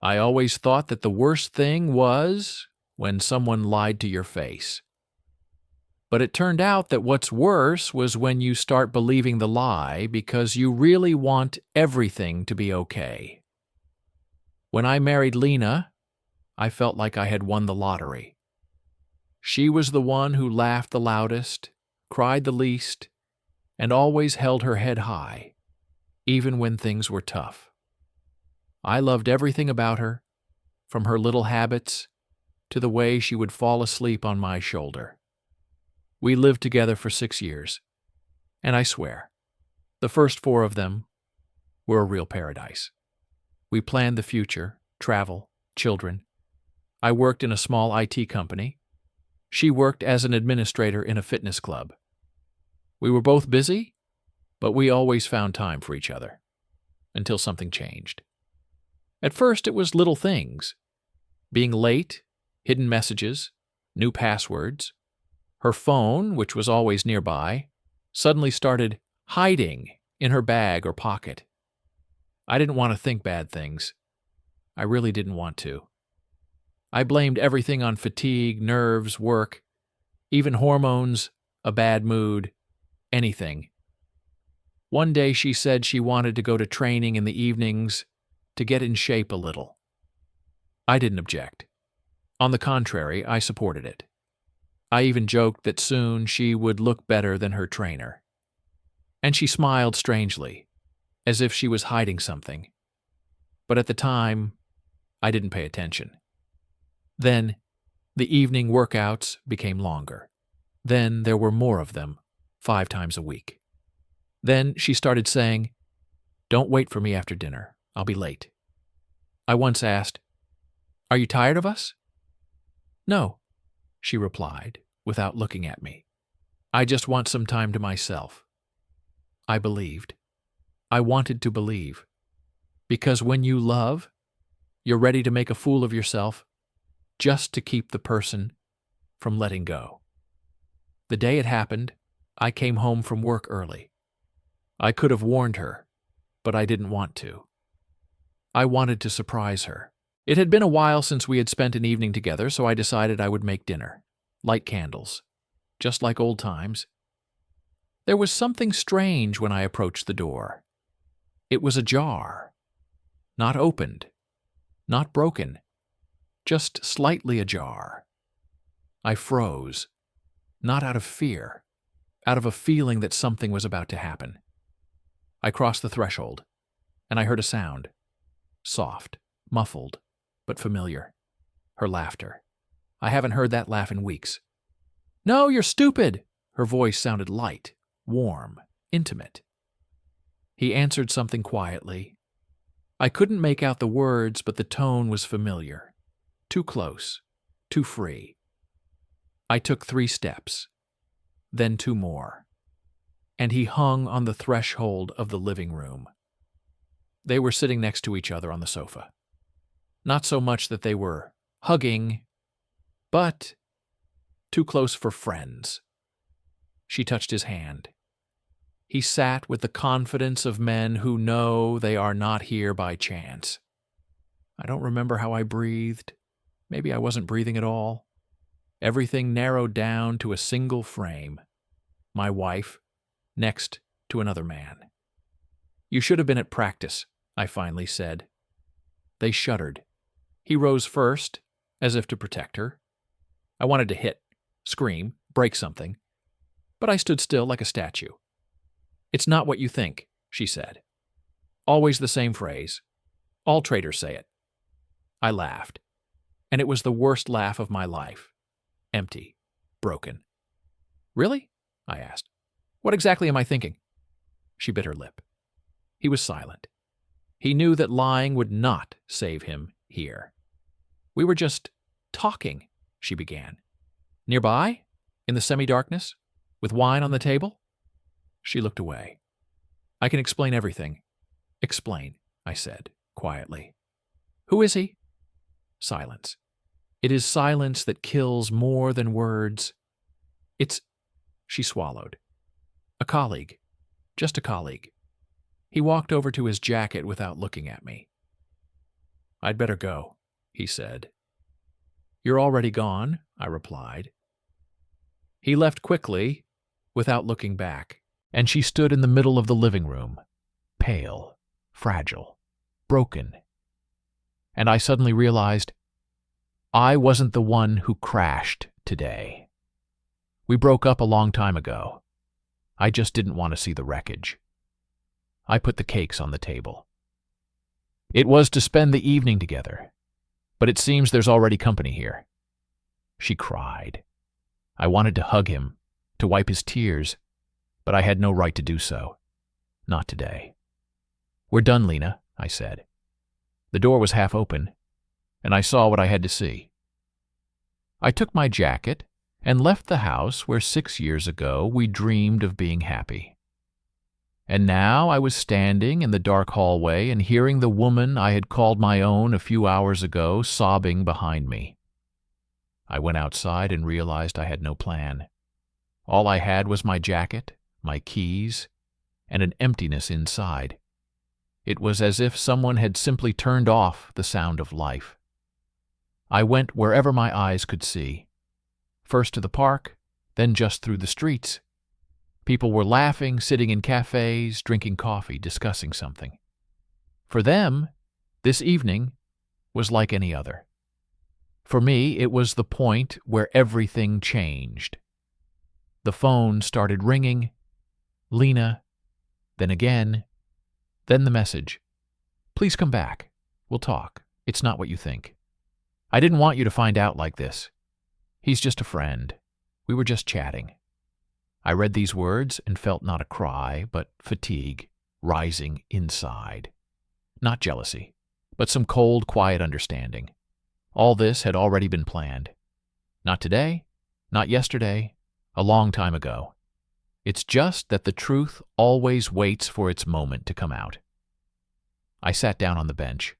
I always thought that the worst thing was when someone lied to your face. But it turned out that what's worse was when you start believing the lie because you really want everything to be okay. When I married Lena, I felt like I had won the lottery. She was the one who laughed the loudest, cried the least, and always held her head high, even when things were tough. I loved everything about her, from her little habits to the way she would fall asleep on my shoulder. We lived together for 6 years, and I swear, the first 4 of them were a real paradise. We planned the future, travel, children. I worked in a small IT company. She worked as an administrator in a fitness club. We were both busy, but we always found time for each other, until something changed. At first, it was little things. Being late, hidden messages, new passwords. Her phone, which was always nearby, suddenly started hiding in her bag or pocket. I didn't want to think bad things. I really didn't want to. I blamed everything on fatigue, nerves, work, even hormones, a bad mood, anything. One day she said she wanted to go to training in the evenings to get in shape a little. I didn't object. On the contrary, I supported it. I even joked that soon she would look better than her trainer. And she smiled strangely, as if she was hiding something. But at the time, I didn't pay attention. Then, the evening workouts became longer. Then there were more of them, 5 times a week. Then she started saying, "Don't wait for me after dinner. I'll be late." I once asked, "Are you tired of us?" "No," she replied, without looking at me. "I just want some time to myself." I believed. I wanted to believe. Because when you love, you're ready to make a fool of yourself just to keep the person from letting go. The day it happened, I came home from work early. I could have warned her, but I didn't want to. I wanted to surprise her. It had been a while since we had spent an evening together, so I decided I would make dinner, light candles, just like old times. There was something strange when I approached the door. It was ajar, not opened, not broken, just slightly ajar. I froze, not out of fear, out of a feeling that something was about to happen. I crossed the threshold, and I heard a sound, soft, muffled, but familiar. Her laughter. I haven't heard that laugh in weeks. "No, you're stupid!" Her voice sounded light, warm, intimate. He answered something quietly. I couldn't make out the words, but the tone was familiar. Too close, too free. I took 3 steps, then 2 more, and he hung on the threshold of the living room. They were sitting next to each other on the sofa. Not so much that they were hugging, but too close for friends. She touched his hand. He sat with the confidence of men who know they are not here by chance. I don't remember how I breathed. Maybe I wasn't breathing at all. Everything narrowed down to a single frame. My wife, next to another man. "You should have been at practice," I finally said. They shuddered. He rose first, as if to protect her. I wanted to hit, scream, break something, but I stood still like a statue. "It's not what you think," she said. Always the same phrase. All traders say it. I laughed, and it was the worst laugh of my life. Empty, broken. "Really?" I asked. "What exactly am I thinking?" She bit her lip. He was silent. He knew that lying would not save him here. "We were just talking," she began. "Nearby? In the semi-darkness? With wine on the table?" She looked away. "I can explain everything." "Explain," I said, quietly. "Who is he?" Silence. It is silence that kills more than words. "It's—" She swallowed. "A colleague. Just a colleague." He walked over to his jacket without looking at me. "I'd better go," he said. "You're already gone," I replied. He left quickly, without looking back, and she stood in the middle of the living room, pale, fragile, broken. And I suddenly realized I wasn't the one who crashed today. We broke up a long time ago. I just didn't want to see the wreckage. I put the cakes on the table. It was to spend the evening together, but it seems there's already company here. She cried. I wanted to hug him, to wipe his tears, but I had no right to do so. Not today. "We're done, Lena," I said. The door was half open, and I saw what I had to see. I took my jacket and left the house where 6 years ago we dreamed of being happy. And now I was standing in the dark hallway and hearing the woman I had called my own a few hours ago sobbing behind me. I went outside and realized I had no plan. All I had was my jacket, my keys, and an emptiness inside. It was as if someone had simply turned off the sound of life. I went wherever my eyes could see. First to the park, then just through the streets. People were laughing, sitting in cafes, drinking coffee, discussing something. For them, this evening was like any other. For me, it was the point where everything changed. The phone started ringing. Lena, then again, then the message. "Please come back. We'll talk. It's not what you think. I didn't want you to find out like this. He's just a friend. We were just chatting." I read these words and felt not a cry, but fatigue rising inside. Not jealousy, but some cold, quiet understanding. All this had already been planned. Not today, not yesterday, a long time ago. It's just that the truth always waits for its moment to come out. I sat down on the bench.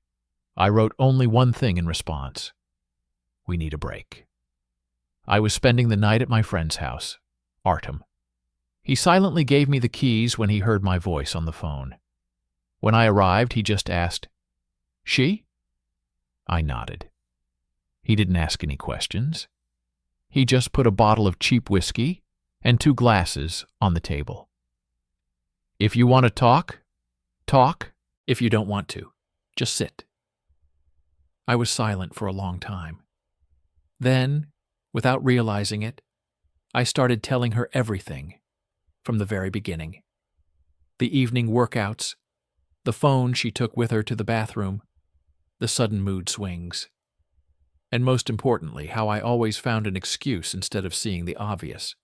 I wrote only one thing in response. We need a break. I was spending the night at my friend's house, Artem. He silently gave me the keys when he heard my voice on the phone. When I arrived, he just asked, "She?" I nodded. He didn't ask any questions. He just put a bottle of cheap whiskey and 2 glasses on the table. "If you want to talk, talk. If you don't want to, just sit." I was silent for a long time. Then, without realizing it, I started telling her everything from the very beginning. The evening workouts, the phone she took with her to the bathroom, the sudden mood swings, and most importantly, how I always found an excuse instead of seeing the obvious.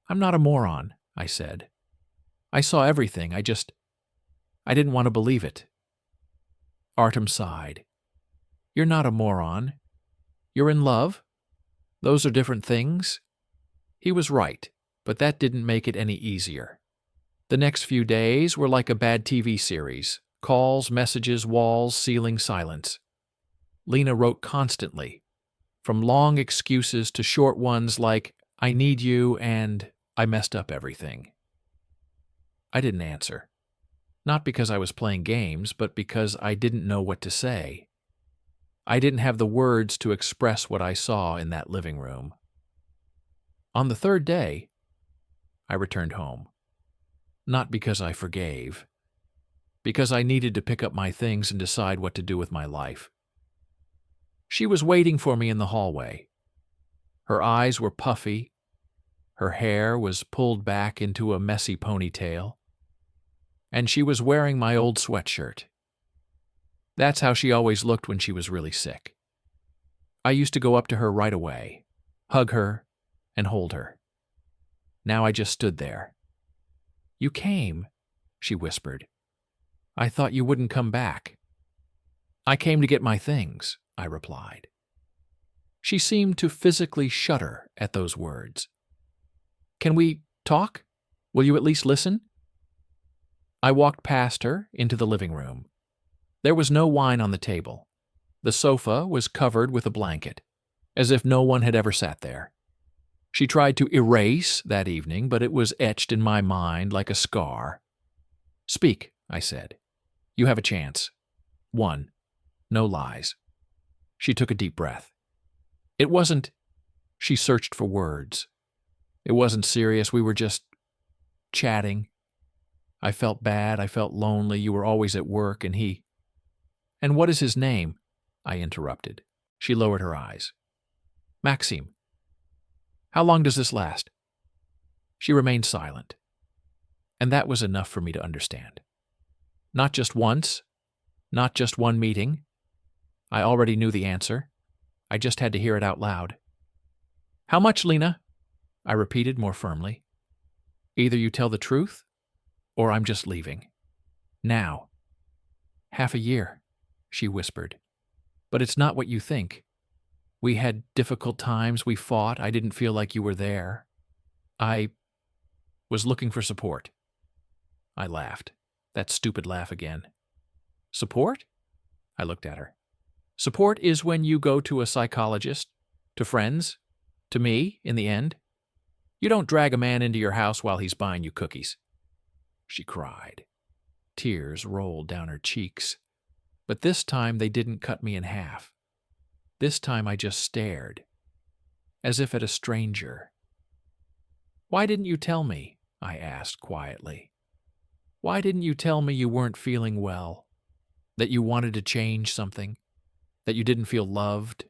"I'm not a moron," I said. "I saw everything, I didn't want to believe it." Artem sighed. "You're not a moron. You're in love. Those are different things." He was right, but that didn't make it any easier. The next few days were like a bad TV series. Calls, messages, walls, ceiling, silence. Lena wrote constantly, from long excuses to short ones like, "I need you," and "I messed up everything." I didn't answer. Not because I was playing games, but because I didn't know what to say. I didn't have the words to express what I saw in that living room. On the 3rd day, I returned home. Not because I forgave. Because I needed to pick up my things and decide what to do with my life. She was waiting for me in the hallway. Her eyes were puffy. Her hair was pulled back into a messy ponytail. And she was wearing my old sweatshirt. That's how she always looked when she was really sick. I used to go up to her right away, hug her, and hold her. Now I just stood there. "You came," she whispered. "I thought you wouldn't come back." "I came to get my things," I replied. She seemed to physically shudder at those words. "Can we talk? Will you at least listen?" I walked past her into the living room. There was no wine on the table. The sofa was covered with a blanket, as if no one had ever sat there. She tried to erase that evening, but it was etched in my mind like a scar. "Speak," I said. "You have a chance. 1. No lies. She took a deep breath. It wasn't, she searched for words. It wasn't serious. We were just chatting. I felt bad. I felt lonely. You were always at work, and he... And what is his name? I interrupted. She lowered her eyes. Maxime. How long does this last? She remained silent. And that was enough for me to understand. Not just once, not just one meeting. I already knew the answer. I just had to hear it out loud. How much, Lena? I repeated more firmly. Either you tell the truth, or I'm just leaving. Now. Half a year, she whispered. But it's not what you think. We had difficult times, we fought, I didn't feel like you were there. I was looking for support. I laughed. That stupid laugh again. Support? I looked at her. Support is when you go to a psychologist, to friends, to me, in the end. You don't drag a man into your house while he's buying you cookies. She cried. Tears rolled down her cheeks. But this time they didn't cut me in half. This time I just stared, as if at a stranger. Why didn't you tell me? I asked quietly. Why didn't you tell me you weren't feeling well, that you wanted to change something, that you didn't feel loved?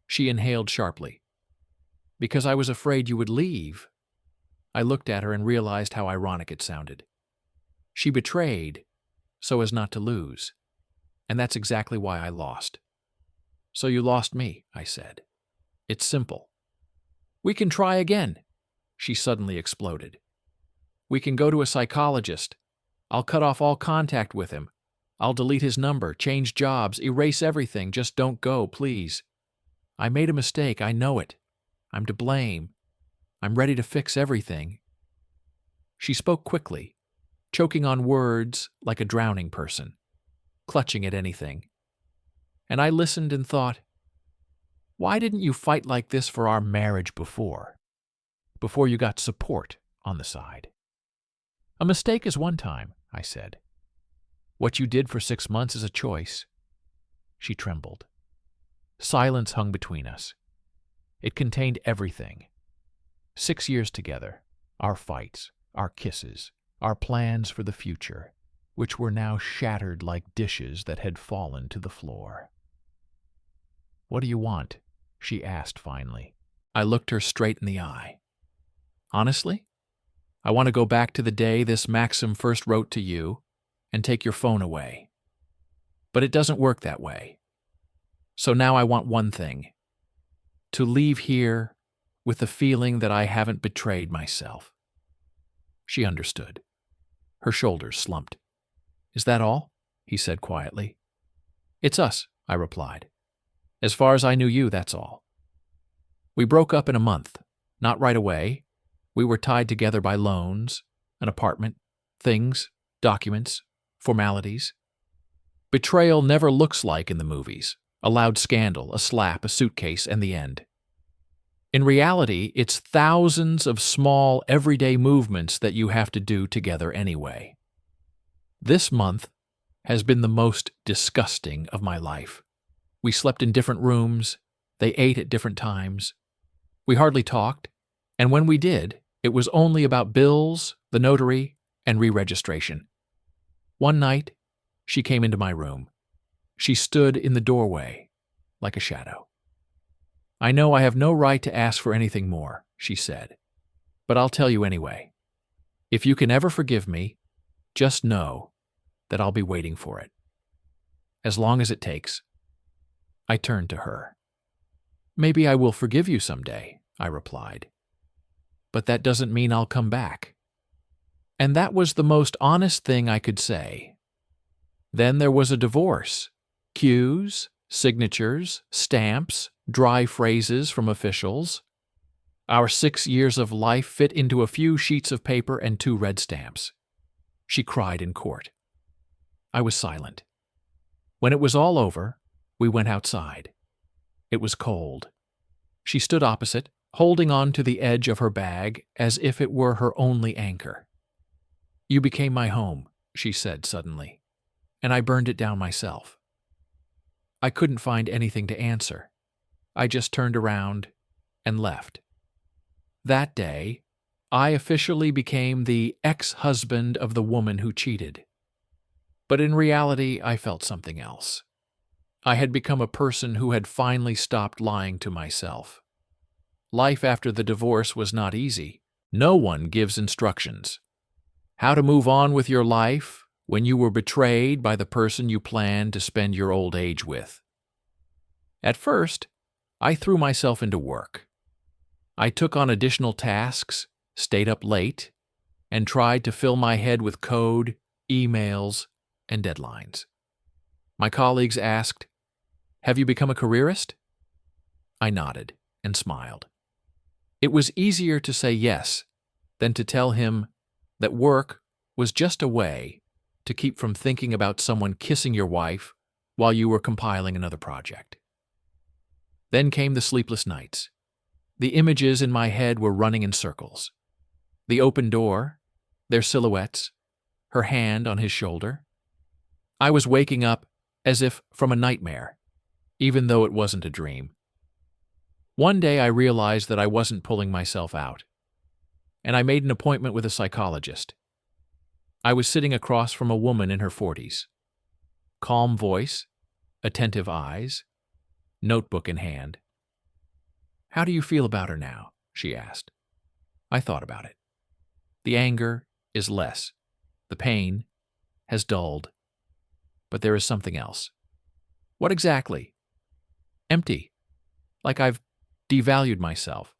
She inhaled sharply. Because I was afraid you would leave. I looked at her and realized how ironic it sounded. She betrayed so as not to lose, and that's exactly why I lost. So you lost me, I said. It's simple. We can try again. She suddenly exploded. We can go to a psychologist. I'll cut off all contact with him. I'll delete his number, change jobs, erase everything. Just don't go, please. I made a mistake, I know it. I'm to blame. I'm ready to fix everything. She spoke quickly, choking on words like a drowning person, clutching at anything. And I listened and thought, why didn't you fight like this for our marriage before you got support on the side? A mistake is one time, I said. What you did for 6 months is a choice. She trembled. Silence hung between us. It contained everything. 6 years together, our fights, our kisses, our plans for the future, which were now shattered like dishes that had fallen to the floor. What do you want? She asked finally. I looked her straight in the eye. Honestly, I want to go back to the day this Maxim first wrote to you and take your phone away. But it doesn't work that way. So now I want one thing. To leave here with the feeling that I haven't betrayed myself. She understood. Her shoulders slumped. Is that all? He said quietly. It's us, I replied. As far as I knew you, that's all. We broke up in a month. Not right away. We were tied together by loans, an apartment, things, documents, formalities. Betrayal never looks like in the movies. A loud scandal, a slap, a suitcase, and the end. In reality, it's thousands of small, everyday movements that you have to do together anyway. This month has been the most disgusting of my life. We slept in different rooms, they ate at different times. We hardly talked, and when we did, it was only about bills, the notary, and re-registration. One night, she came into my room. She stood in the doorway, like a shadow. I know I have no right to ask for anything more, she said, but I'll tell you anyway. If you can ever forgive me, just know that I'll be waiting for it. As long as it takes. I turned to her. Maybe I will forgive you someday, I replied. But that doesn't mean I'll come back. And that was the most honest thing I could say. Then there was a divorce. Cues, signatures, stamps, dry phrases from officials. Our 6 years of life fit into a few sheets of paper and 2 red stamps. She cried in court. I was silent. When it was all over, we went outside. It was cold. She stood opposite, holding on to the edge of her bag as if it were her only anchor. You became my home, she said suddenly, and I burned it down myself. I couldn't find anything to answer. I just turned around and left. That day, I officially became the ex-husband of the woman who cheated. But in reality, I felt something else. I had become a person who had finally stopped lying to myself. Life after the divorce was not easy. No one gives instructions. How to move on with your life when you were betrayed by the person you planned to spend your old age with. At first, I threw myself into work. I took on additional tasks, stayed up late, and tried to fill my head with code, emails, and deadlines. My colleagues asked, "Have you become a careerist?" I nodded and smiled. It was easier to say yes than to tell him that work was just a way to keep from thinking about someone kissing your wife while you were compiling another project. Then came the sleepless nights. The images in my head were running in circles. The open door, their silhouettes, her hand on his shoulder. I was waking up as if from a nightmare, even though it wasn't a dream. One day I realized that I wasn't pulling myself out, and I made an appointment with a psychologist. I was sitting across from a woman in her 40s. Calm voice, attentive eyes, notebook in hand. "How do you feel about her now?" she asked. I thought about it. The anger is less. The pain has dulled. But there is something else. What exactly? Empty. Like I've devalued myself.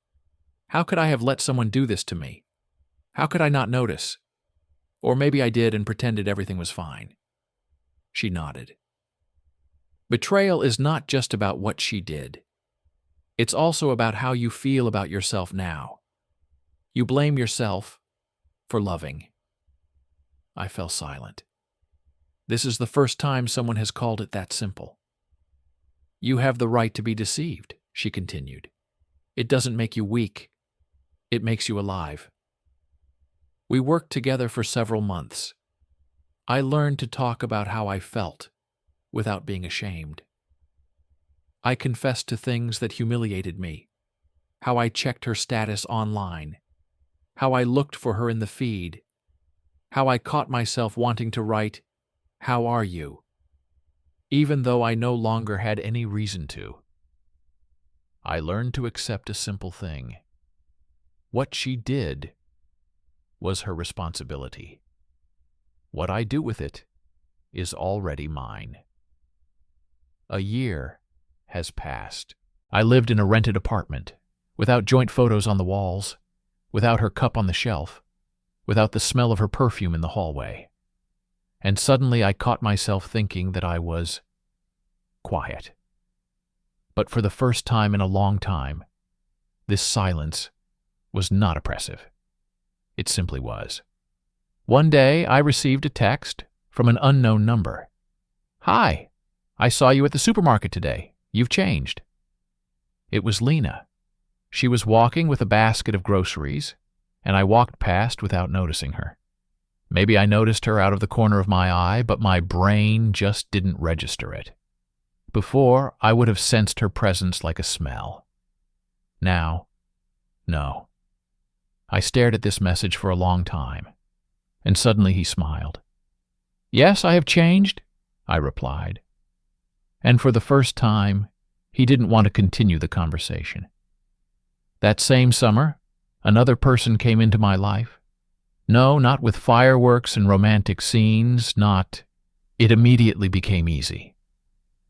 How could I have let someone do this to me? How could I not notice? Or maybe I did and pretended everything was fine. She nodded. Betrayal is not just about what she did. It's also about how you feel about yourself now. You blame yourself for loving. I fell silent. This is the first time someone has called it that simple. "You have the right to be deceived," she continued. "It doesn't make you weak. It makes you alive." We worked together for several months. I learned to talk about how I felt without being ashamed. I confessed to things that humiliated me, how I checked her status online, how I looked for her in the feed, how I caught myself wanting to write, "How are you?" even though I no longer had any reason to. I learned to accept a simple thing. What she did was her responsibility. What I do with it is already mine. A year has passed. I lived in a rented apartment, without joint photos on the walls, without her cup on the shelf, without the smell of her perfume in the hallway. And suddenly I caught myself thinking that I was quiet. But for the first time in a long time, this silence was not oppressive. It simply was. One day I received a text from an unknown number. "Hi, I saw you at the supermarket today. You've changed." It was Lena. She was walking with a basket of groceries, and I walked past without noticing her. Maybe I noticed her out of the corner of my eye, but my brain just didn't register it. Before, I would have sensed her presence like a smell. Now, no. I stared at this message for a long time, and suddenly he smiled. "Yes, I have changed," I replied. And for the first time, he didn't want to continue the conversation. That same summer, another person came into my life. No, not with fireworks and romantic scenes, not... It immediately became easy.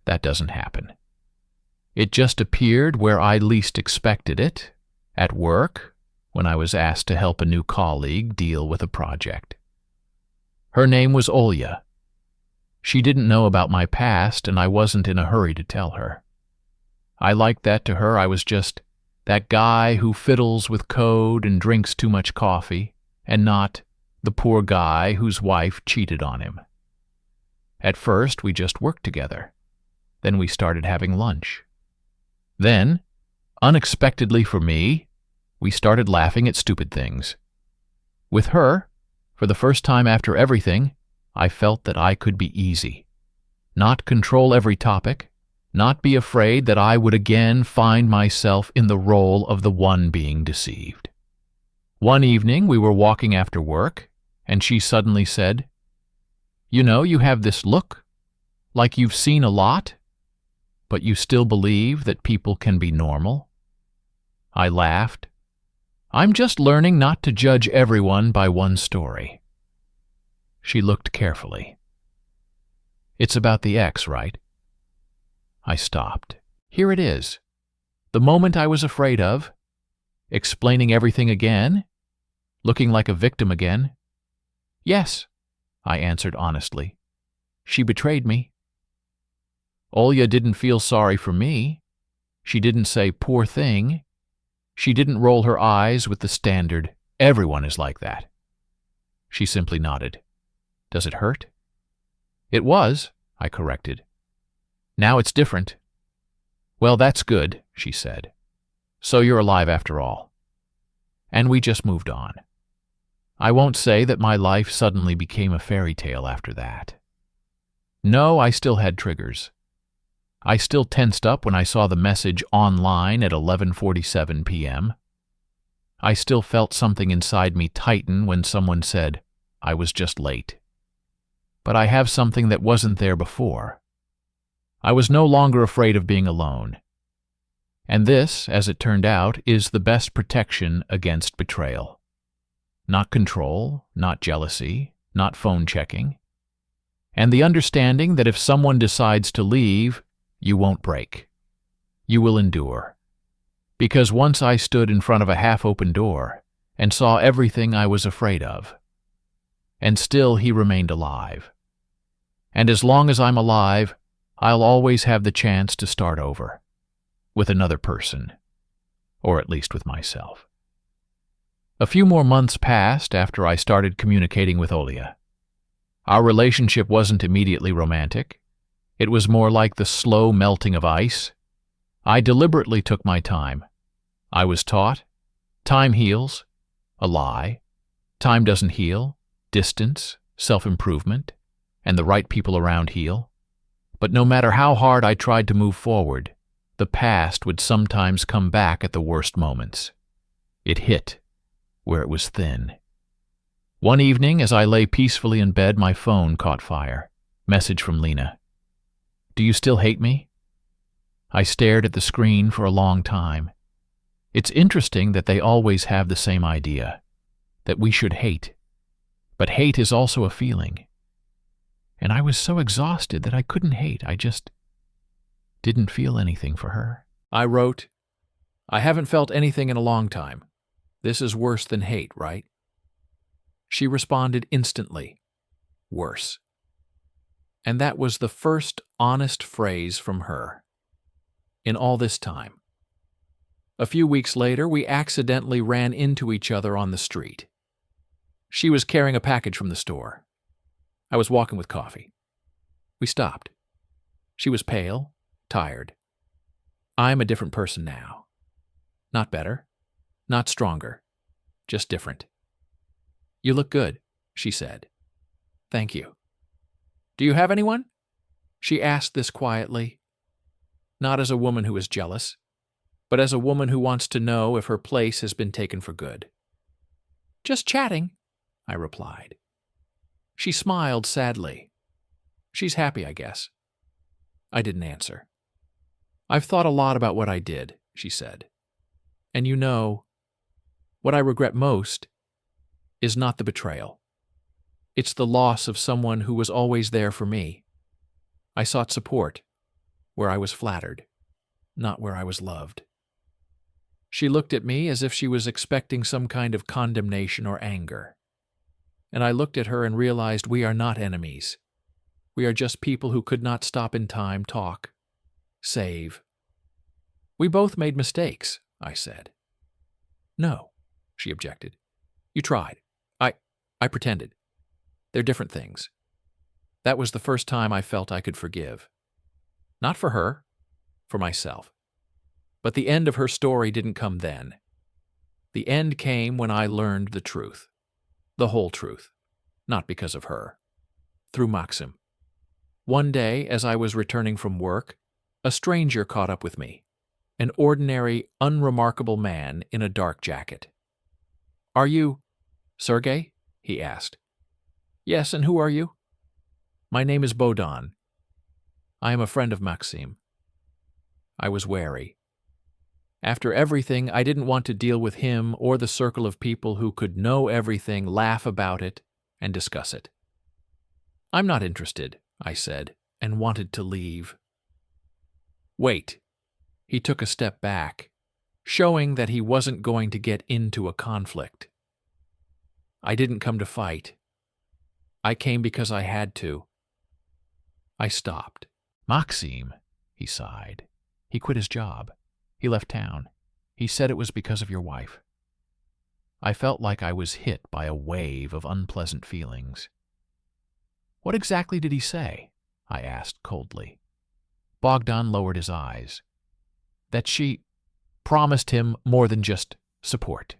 That doesn't happen. It just appeared where I least expected it, at work, when I was asked to help a new colleague deal with a project. Her name was Olya. She didn't know about my past, and I wasn't in a hurry to tell her. I liked that to her I was just that guy who fiddles with code and drinks too much coffee, and not the poor guy whose wife cheated on him. At first, we just worked together. Then we started having lunch. Then, unexpectedly for me, we started laughing at stupid things. With her, for the first time after everything, I felt that I could be easy. Not control every topic, not be afraid that I would again find myself in the role of the one being deceived. One evening we were walking after work, and she suddenly said, "You know, you have this look, like you've seen a lot, but you still believe that people can be normal." I laughed. "I'm just learning not to judge everyone by one story." She looked carefully. "It's about the ex, right?" I stopped. Here it is. The moment I was afraid of, explaining everything again, looking like a victim again. "Yes," I answered honestly. "She betrayed me." Olya didn't feel sorry for me. She didn't say, "Poor thing." She didn't roll her eyes with the standard, "Everyone is like that." She simply nodded. "Does it hurt?" "It was," I corrected. "Now it's different." "Well, that's good," she said. "So you're alive after all." And we just moved on. I won't say that my life suddenly became a fairy tale after that. No, I still had triggers. I still tensed up when I saw the message online at 11:47 p.m. I still felt something inside me tighten when someone said, I was just late. But I have something that wasn't there before. I was no longer afraid of being alone. And this, as it turned out, is the best protection against betrayal. Not control, not jealousy, not phone checking. And the understanding that if someone decides to leave, you won't break. You will endure. Because once I stood in front of a half-open door and saw everything I was afraid of. And still he remained alive. And as long as I'm alive, I'll always have the chance to start over. With another person. Or at least with myself. A few more months passed after I started communicating with Olya. Our relationship wasn't immediately romantic. It was more like the slow melting of ice. I deliberately took my time. I was taught, time heals, a lie. Time doesn't heal, distance, self-improvement, and the right people around heal. But no matter how hard I tried to move forward, the past would sometimes come back at the worst moments. It hit where it was thin. One evening, as I lay peacefully in bed, my phone caught fire. Message from Lena. "Do you still hate me?" I stared at the screen for a long time. It's interesting that they always have the same idea, that we should hate. But hate is also a feeling. And I was so exhausted that I couldn't hate. I just didn't feel anything for her. I wrote, "I haven't felt anything in a long time. This is worse than hate, right?" She responded instantly, "Worse." And that was the first honest phrase from her. In all this time. A few weeks later, we accidentally ran into each other on the street. She was carrying a package from the store. I was walking with coffee. We stopped. She was pale, tired. I'm a different person now. Not better, not stronger, just different. "You look good," she said. "Thank you." "Do you have anyone?" She asked this quietly, not as a woman who is jealous, but as a woman who wants to know if her place has been taken for good. "Just chatting," I replied. She smiled sadly. "She's happy, I guess." I didn't answer. "I've thought a lot about what I did," she said. "And you know, what I regret most is not the betrayal. It's the loss of someone who was always there for me. I sought support where I was flattered, not where I was loved." She looked at me as if she was expecting some kind of condemnation or anger. And I looked at her and realized we are not enemies. We are just people who could not stop in time, talk, save. "We both made mistakes," I said. "No," she objected. "You tried. I pretended. They're different things." That was the first time I felt I could forgive. Not for her, for myself. But the end of her story didn't come then. The end came when I learned the truth. The whole truth. Not because of her. Through Maxim. One day, as I was returning from work, A stranger caught up with me, an ordinary, unremarkable man in a dark jacket. "Are you Sergey?" he asked. "Yes, and who are you?" "My name is Bodan. I am a friend of Maxim." I was wary. After everything, I didn't want to deal with him or the circle of people who could know everything, laugh about it, and discuss it. "I'm not interested," I said, and wanted to leave. "Wait." He took a step back, showing that he wasn't going to get into a conflict. "I didn't come to fight. I came because I had to." I stopped. "Maxim," he sighed. "He quit his job. He left town. He said it was because of your wife." I felt like I was hit by a wave of unpleasant feelings. "What exactly did he say?" I asked coldly. Bogdan lowered his eyes. "That she promised him more than just support.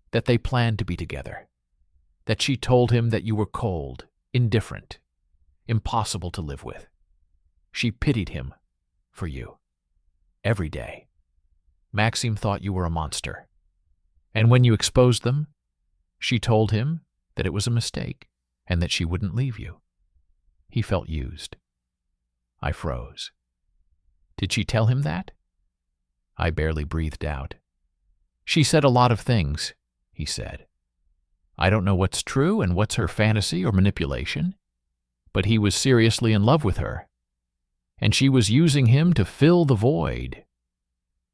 That they planned to be together. That she told him that you were cold, indifferent, impossible to live with. She pitied him for you. Every day. Maxim thought you were a monster. And when you exposed them, she told him that it was a mistake and that she wouldn't leave you. He felt used." I froze. "Did she tell him that?" I barely breathed out. "She said a lot of things," he said. "I don't know what's true and what's her fantasy or manipulation, but he was seriously in love with her, and she was using him to fill the void."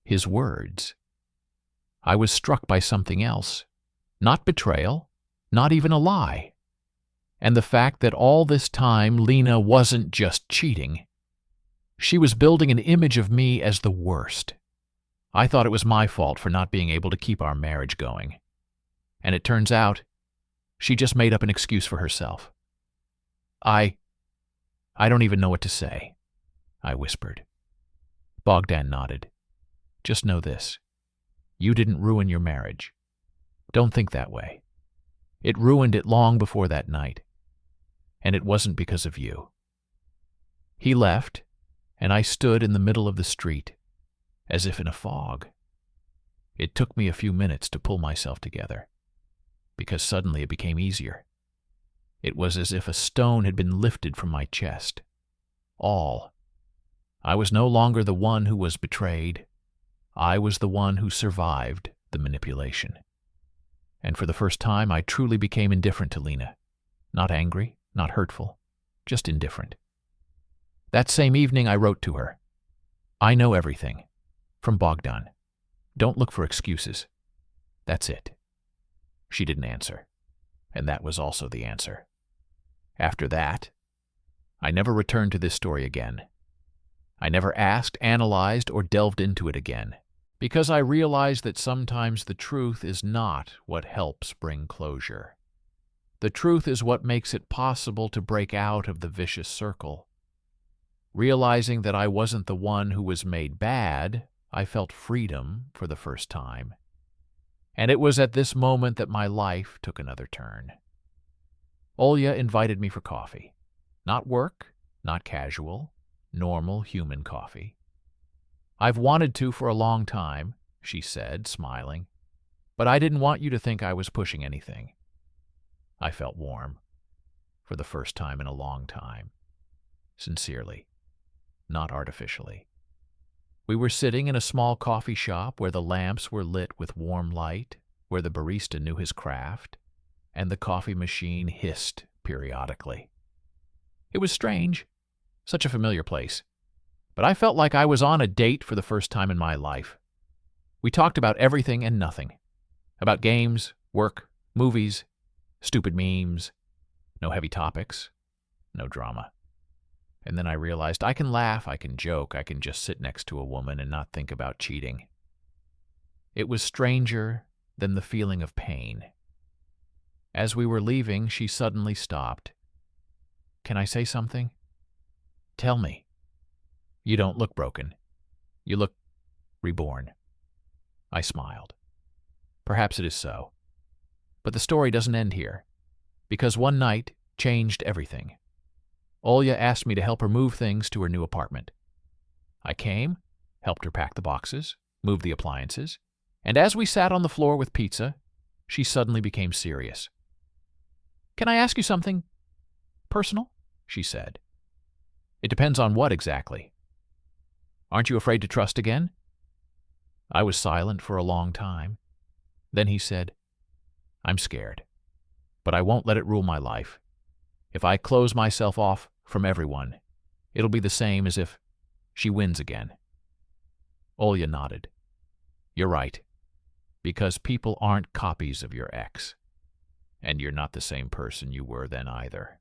His words. I was struck by something else. Not betrayal, not even a lie. And the fact that all this time Lena wasn't just cheating. She was building an image of me as the worst. I thought it was my fault for not being able to keep our marriage going. And it turns out, she just made up an excuse for herself. I don't even know what to say," I whispered. Bogdan nodded. "Just know this. You didn't ruin your marriage. Don't think that way. It ruined it long before that night. And it wasn't because of you." He left, and I stood in the middle of the street, as if in a fog. It took me a few minutes to pull myself together, because suddenly it became easier. It was as if a stone had been lifted from my chest. I was no longer the one who was betrayed. I was the one who survived the manipulation. And for the first time, I truly became indifferent to Lena. Not angry, not hurtful, just indifferent. That same evening, I wrote to her. "I know everything. From Bogdan. Don't look for excuses. That's it." She didn't answer, and that was also the answer. After that, I never returned to this story again. I never asked, analyzed, or delved into it again, because I realized that sometimes the truth is not what helps bring closure. The truth is what makes it possible to break out of the vicious circle. Realizing that I wasn't the one who was made bad, I felt freedom for the first time. And it was at this moment that my life took another turn. Olya invited me for coffee. Not work, not casual, normal human coffee. "I've wanted to for a long time," she said, smiling, "but I didn't want you to think I was pushing anything." I felt warm, for the first time in a long time. Sincerely, not artificially. We were sitting in a small coffee shop where the lamps were lit with warm light, where the barista knew his craft, and the coffee machine hissed periodically. It was strange, such a familiar place, but I felt like I was on a date for the first time in my life. We talked about everything and nothing. About games, work, movies, stupid memes. No heavy topics, no drama. And then I realized I can laugh, I can joke, I can just sit next to a woman and not think about cheating. It was stranger than the feeling of pain. As we were leaving, she suddenly stopped. "Can I say something?" "Tell me." "You don't look broken. You look reborn." I smiled. Perhaps it is so. But the story doesn't end here, because one night changed everything. Olya asked me to help her move things to her new apartment. I came, helped her pack the boxes, moved the appliances, and as we sat on the floor with pizza, she suddenly became serious. "Can I ask you something personal?" she said. "It depends on what exactly. Aren't you afraid to trust again?" I was silent for a long time. Then he said, "I'm scared, but I won't let it rule my life. If I close myself off from everyone, it'll be the same as if she wins again." Olya nodded. "You're right, because people aren't copies of your ex, and you're not the same person you were then either."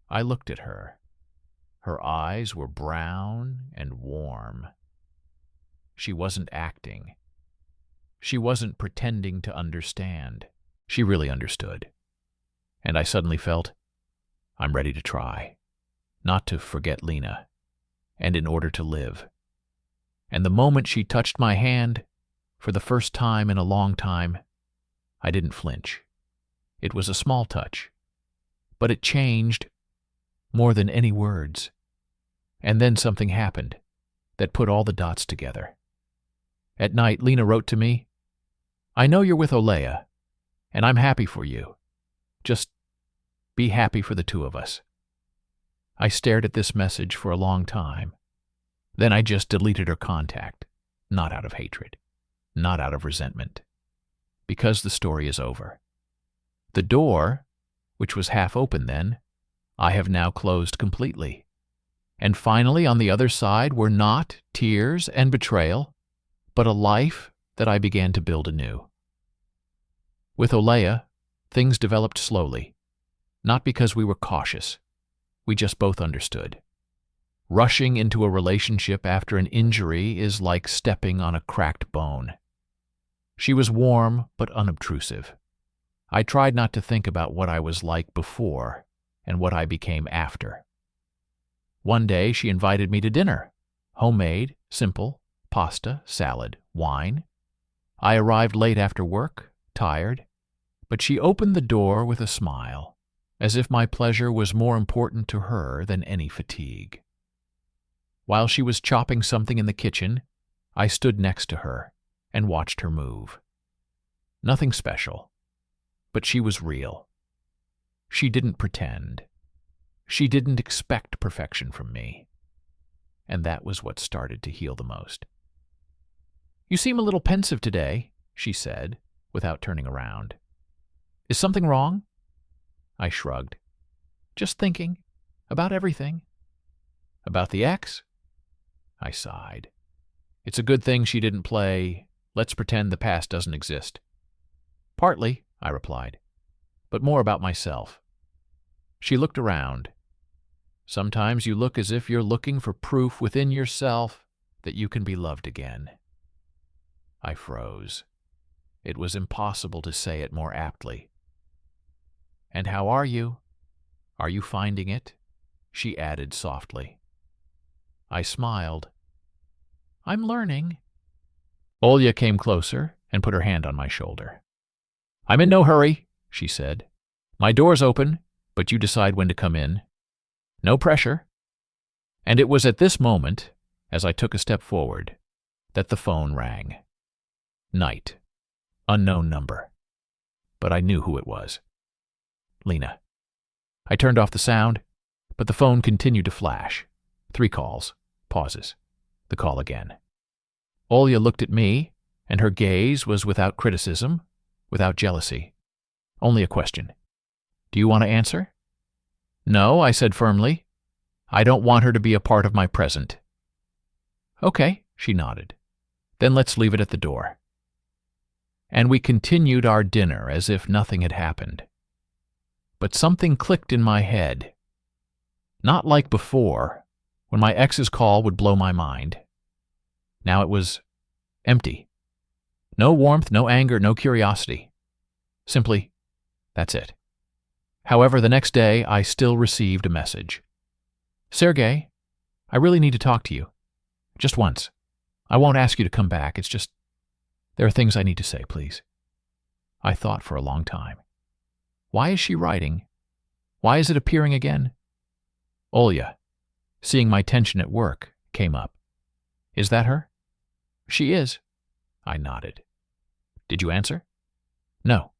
I looked at her. Her eyes were brown and warm. She wasn't acting. She wasn't pretending to understand. She really understood. And I suddenly felt, I'm ready to try, not to forget Lena, and in order to live. And the moment she touched my hand, for the first time in a long time, I didn't flinch. It was a small touch, but it changed more than any words. And then something happened that put all the dots together. At night, Lena wrote to me, "I know you're with Olea, and I'm happy for you. Just be happy for the two of us." I stared at this message for a long time. Then I just deleted her contact, not out of hatred, not out of resentment, because the story is over. The door, which was half open then, I have now closed completely. And finally, on the other side were not tears and betrayal, but a life that I began to build anew. With Olea, things developed slowly, not because we were cautious. We just both understood. Rushing into a relationship after an injury is like stepping on a cracked bone. She was warm but unobtrusive. I tried not to think about what I was like before and what I became after. One day she invited me to dinner. Homemade, simple, pasta, salad, wine. I arrived late after work, tired, but she opened the door with a smile, as if my pleasure was more important to her than any fatigue. While she was chopping something in the kitchen, I stood next to her and watched her move. Nothing special, but she was real. She didn't pretend. She didn't expect perfection from me. And that was what started to heal the most. "You seem a little pensive today," she said, without turning around. "Is something wrong?" I shrugged. "Just thinking. About everything." "About the ex?" I sighed. "It's a good thing she didn't play, 'Let's pretend the past doesn't exist.'" "Partly," I replied, "but more about myself." She looked around. "Sometimes you look as if you're looking for proof within yourself that you can be loved again." I froze. It was impossible to say it more aptly. "And how are you? Are you finding it?" she added softly. I smiled. "I'm learning." Olya came closer and put her hand on my shoulder. "I'm in no hurry," she said. "My door's open, but you decide when to come in. No pressure." And it was at this moment, as I took a step forward, that the phone rang. Night. Unknown number. But I knew who it was. Lena. I turned off the sound, but the phone continued to flash. 3 calls. Pauses. The call again. Olya looked at me, and her gaze was without criticism, without jealousy. Only a question. "Do you want to answer?" "No," I said firmly. "I don't want her to be a part of my present." "Okay," she nodded. "Then let's leave it at the door." And we continued our dinner as if nothing had happened. But something clicked in my head. Not like before, when my ex's call would blow my mind. Now it was empty. No warmth, no anger, no curiosity. Simply, that's it. However, the next day, I still received a message. "Sergey, I really need to talk to you. Just once. I won't ask you to come back. It's just, there are things I need to say, please." I thought for a long time. Why is she writing? Why is it appearing again? Olya, seeing my tension at work, came up. "Is that her?" "She is." I nodded. "Did you answer?" "No."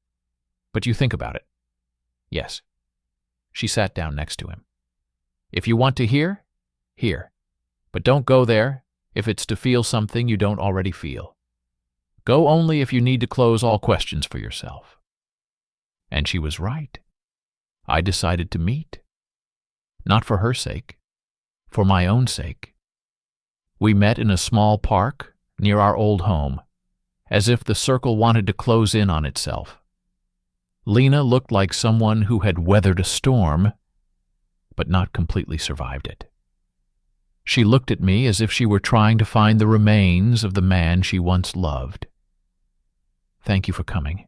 "But you think about it?" "Yes." She sat down next to him. "If you want to hear, hear. But don't go there if it's to feel something you don't already feel. Go only if you need to close all questions for yourself." And she was right. I decided to meet. Not for her sake, for my own sake. We met in a small park near our old home, as if the circle wanted to close in on itself. Lena looked like someone who had weathered a storm, but not completely survived it. She looked at me as if she were trying to find the remains of the man she once loved. "Thank you for coming,"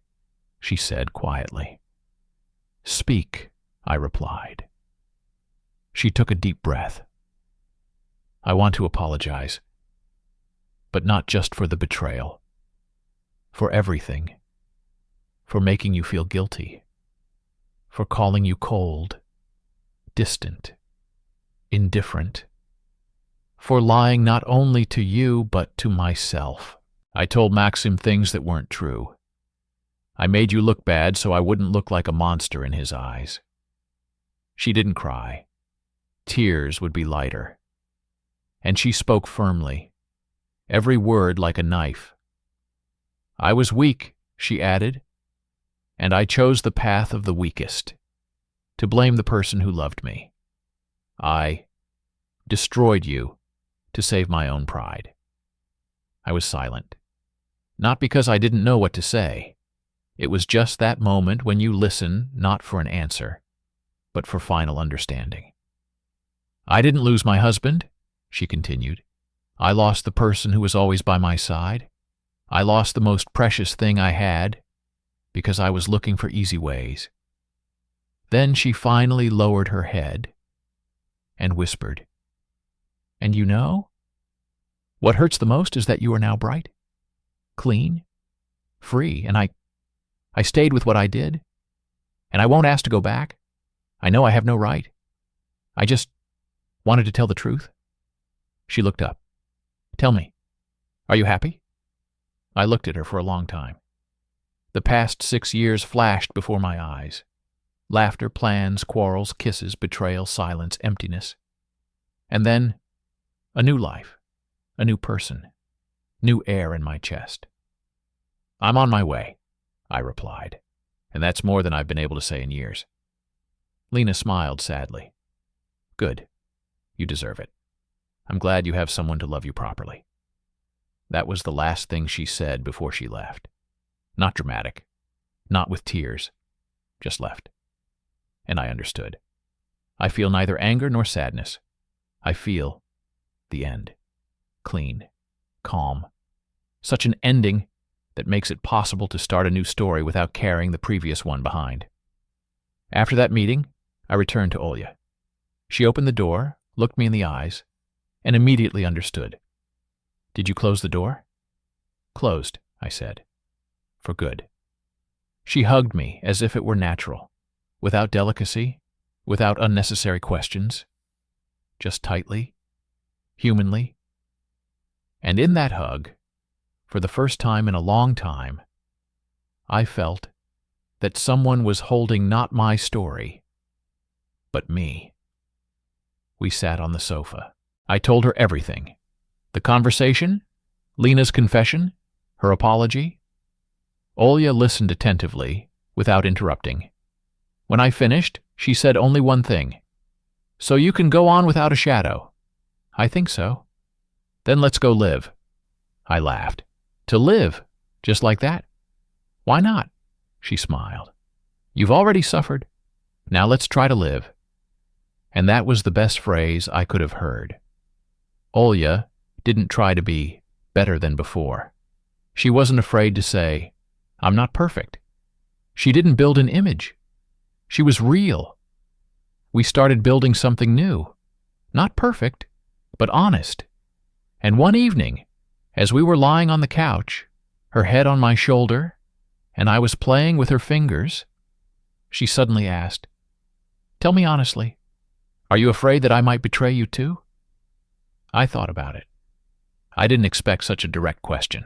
she said quietly. "Speak," I replied. She took a deep breath. "I want to apologize, but not just for the betrayal. For everything. For making you feel guilty. For calling you cold, distant, indifferent. For lying not only to you, but to myself. I told Maxim things that weren't true. I made you look bad so I wouldn't look like a monster in his eyes." She didn't cry. Tears would be lighter. And she spoke firmly, every word like a knife. "I was weak," she added, "and I chose the path of the weakest, to blame the person who loved me. I destroyed you to save my own pride." I was silent. Not because I didn't know what to say. It was just that moment when you listen not for an answer, but for final understanding. "I didn't lose my husband," she continued. "I lost the person who was always by my side. I lost the most precious thing I had because I was looking for easy ways." Then she finally lowered her head and whispered, "And you know, what hurts the most is that you are now bright, clean, free, and I stayed with what I did, and I won't ask to go back. I know I have no right. I just wanted to tell the truth." She looked up. "Tell me, are you happy?" I looked at her for a long time. The past 6 years flashed before my eyes. Laughter, plans, quarrels, kisses, betrayal, silence, emptiness. And then, a new life, a new person, new air in my chest. "I'm on my way," I replied, and that's more than I've been able to say in years. Lena smiled sadly. "Good. You deserve it. I'm glad you have someone to love you properly." That was the last thing she said before she left. Not dramatic, not with tears, just left. And I understood. I feel neither anger nor sadness. I feel the end. Clean, calm. Such an ending that makes it possible to start a new story without carrying the previous one behind. After that meeting, I returned to Olya. She opened the door, looked me in the eyes, and immediately understood. "Did you close the door?" "Closed," I said. "For good." She hugged me as if it were natural, without delicacy, without unnecessary questions, just tightly, humanly. And in that hug, for the first time in a long time, I felt that someone was holding not my story, but me. We sat on the sofa. I told her everything. The conversation, Lena's confession, her apology. Olya listened attentively, without interrupting. When I finished, she said only one thing. "So you can go on without a shadow?" "I think so." "Then let's go live." I laughed. "To live? Just like that?" "Why not?" She smiled. "You've already suffered. Now let's try to live." And that was the best phrase I could have heard. Olya didn't try to be better than before. She wasn't afraid to say, "I'm not perfect." She didn't build an image. She was real. We started building something new. Not perfect, but honest. And one evening, as we were lying on the couch, her head on my shoulder, and I was playing with her fingers, she suddenly asked, "Tell me honestly, are you afraid that I might betray you too?" I thought about it. I didn't expect such a direct question.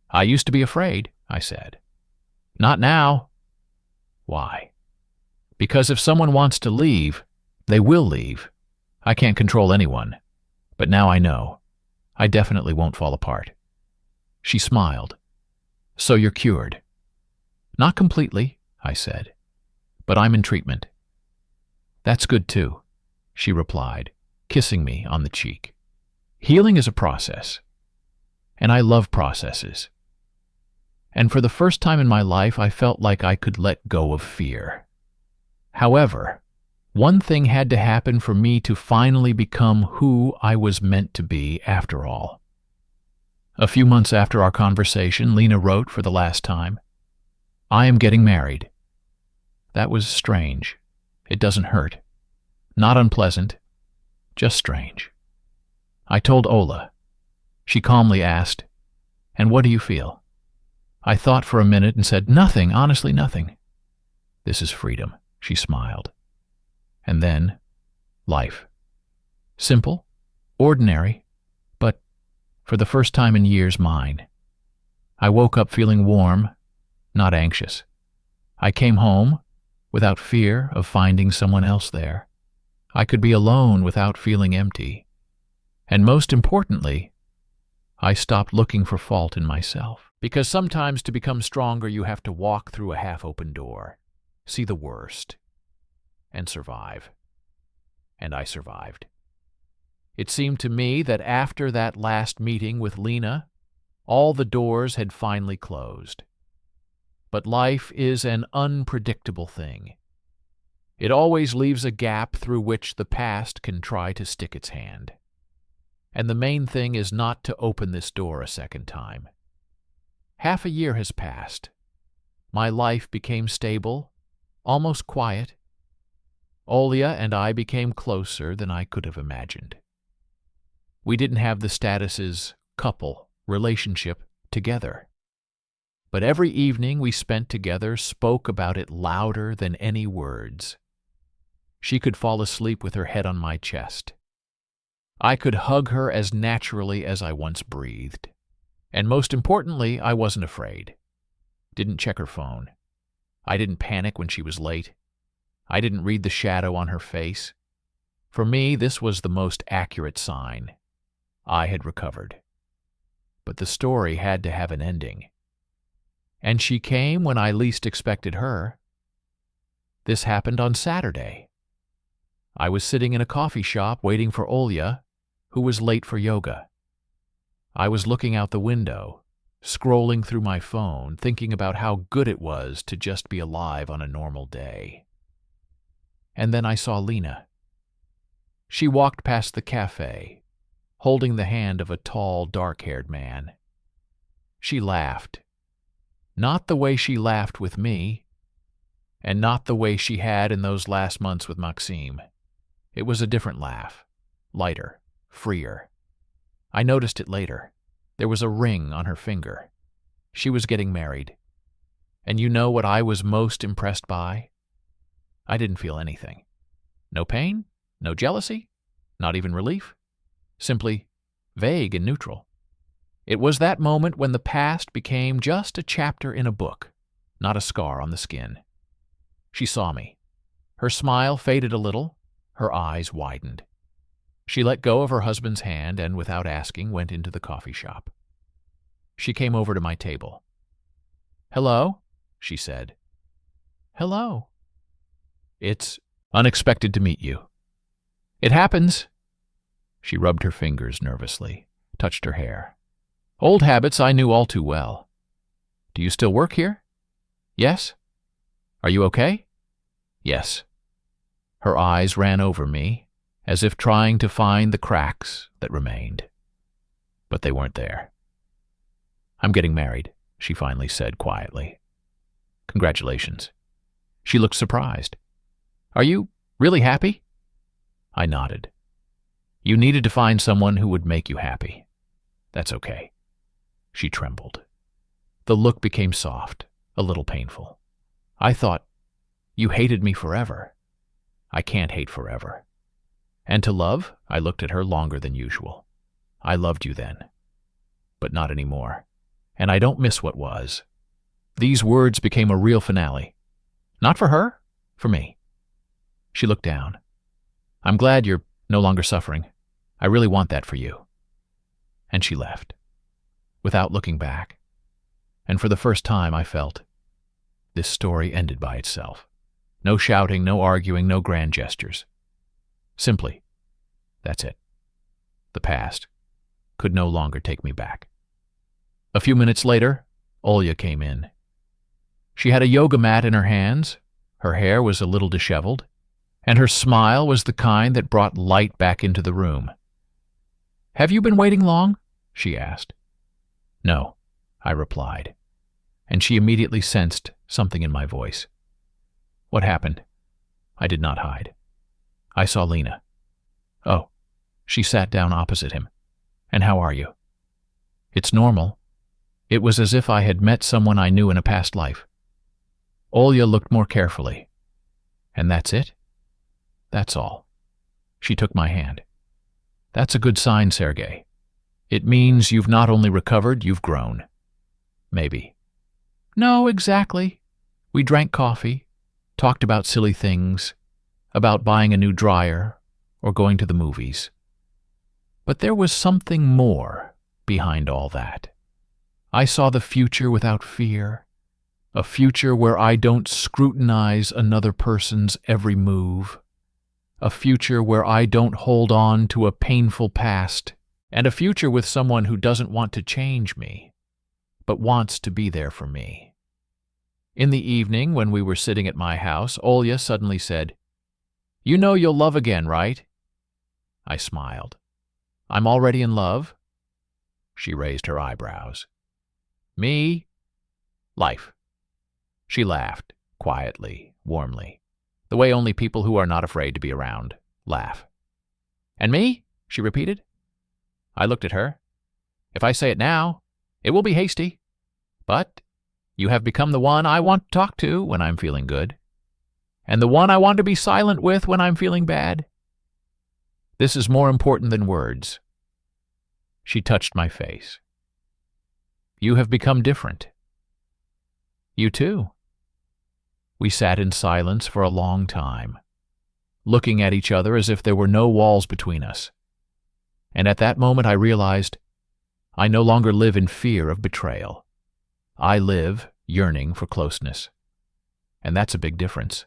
I used to be afraid, I said. Not now. Why? Because if someone wants to leave, they will leave. I can't control anyone. But now I know. I definitely won't fall apart. She smiled. So you're cured? Not completely, I said. But I'm in treatment. That's good too, she replied, kissing me on the cheek. Healing is a process. And I love processes. And for the first time in my life, I felt like I could let go of fear. However, one thing had to happen for me to finally become who I was meant to be after all. A few months after our conversation, Lena wrote for the last time, I am getting married. That was strange. It doesn't hurt. Not unpleasant. Just strange. I told Ola. She calmly asked, and what do you feel? I thought for a minute and said, nothing, honestly nothing. This is freedom, she smiled. And then, life. Simple, ordinary, but, for the first time in years, mine. I woke up feeling warm, not anxious. I came home without fear of finding someone else there. I could be alone without feeling empty. And most importantly, I stopped looking for fault in myself. Because sometimes to become stronger, you have to walk through a half-open door, see the worst, and survive. And I survived. It seemed to me that after that last meeting with Lena, all the doors had finally closed. But life is an unpredictable thing. It always leaves a gap through which the past can try to stick its hand. And the main thing is not to open this door a second time. Half a year has passed. My life became stable, almost quiet. Olia and I became closer than I could have imagined. We didn't have the statuses couple, relationship together. But every evening we spent together spoke about it louder than any words. She could fall asleep with her head on my chest. I could hug her as naturally as I once breathed. And most importantly, I wasn't afraid. Didn't check her phone. I didn't panic when she was late. I didn't read the shadow on her face. For me, this was the most accurate sign. I had recovered. But the story had to have an ending. And she came when I least expected her. This happened on Saturday. I was sitting in a coffee shop waiting for Olia, who was late for yoga. I was looking out the window, scrolling through my phone, thinking about how good it was to just be alive on a normal day. And then I saw Lena. She walked past the cafe, holding the hand of a tall, dark-haired man. She laughed. Not the way she laughed with me, and not the way she had in those last months with Maxime. It was a different laugh, lighter, freer. I noticed it later. There was a ring on her finger. She was getting married. And you know what I was most impressed by? I didn't feel anything. No pain, no jealousy, not even relief. Simply vague and neutral. It was that moment when the past became just a chapter in a book, not a scar on the skin. She saw me. Her smile faded a little. Her eyes widened. She let go of her husband's hand and, without asking, went into the coffee shop. She came over to my table. "Hello," she said. "Hello." "It's unexpected to meet you." "It happens." She rubbed her fingers nervously, touched her hair. "Old habits I knew all too well." "Do you still work here?" "Yes." "Are you okay?" "Yes." Her eyes ran over me, as if trying to find the cracks that remained. But they weren't there. "I'm getting married," she finally said quietly. "Congratulations." She looked surprised. "Are you really happy?" I nodded. "You needed to find someone who would make you happy. That's okay." She trembled. The look became soft, a little painful. I thought, "You hated me forever." I can't hate forever. And to love? I looked at her longer than usual. I loved you then, but not anymore. And I don't miss what was. These words became a real finale. Not for her, for me. She looked down. I'm glad you're no longer suffering. I really want that for you. And she left, without looking back. And for the first time I felt this story ended by itself. No shouting, no arguing, no grand gestures. Simply, that's it. The past could no longer take me back. A few minutes later, Olya came in. She had a yoga mat in her hands, her hair was a little disheveled, and her smile was the kind that brought light back into the room. Have you been waiting long? She asked. No, I replied, and she immediately sensed something in my voice. What happened? I did not hide. I saw Lena. Oh, she sat down opposite him. And how are you? It's normal. It was as if I had met someone I knew in a past life. Olya looked more carefully. And that's it? That's all. She took my hand. That's a good sign, Sergei. It means you've not only recovered, you've grown. Maybe. No, exactly. We drank coffee, talked about silly things, about buying a new dryer or going to the movies. But there was something more behind all that. I saw the future without fear, a future where I don't scrutinize another person's every move, a future where I don't hold on to a painful past, and a future with someone who doesn't want to change me, but wants to be there for me. In the evening, when we were sitting at my house, Olya suddenly said, You know you'll love again, right? I smiled. I'm already in love? She raised her eyebrows. Me? Life. She laughed, quietly, warmly, the way only people who are not afraid to be around laugh. And me? She repeated. I looked at her. If I say it now, it will be hasty. But you have become the one I want to talk to when I'm feeling good, and the one I want to be silent with when I'm feeling bad. This is more important than words. She touched my face. You have become different. You too. We sat in silence for a long time, looking at each other as if there were no walls between us. And at that moment I realized I no longer live in fear of betrayal. I live yearning for closeness. And that's a big difference.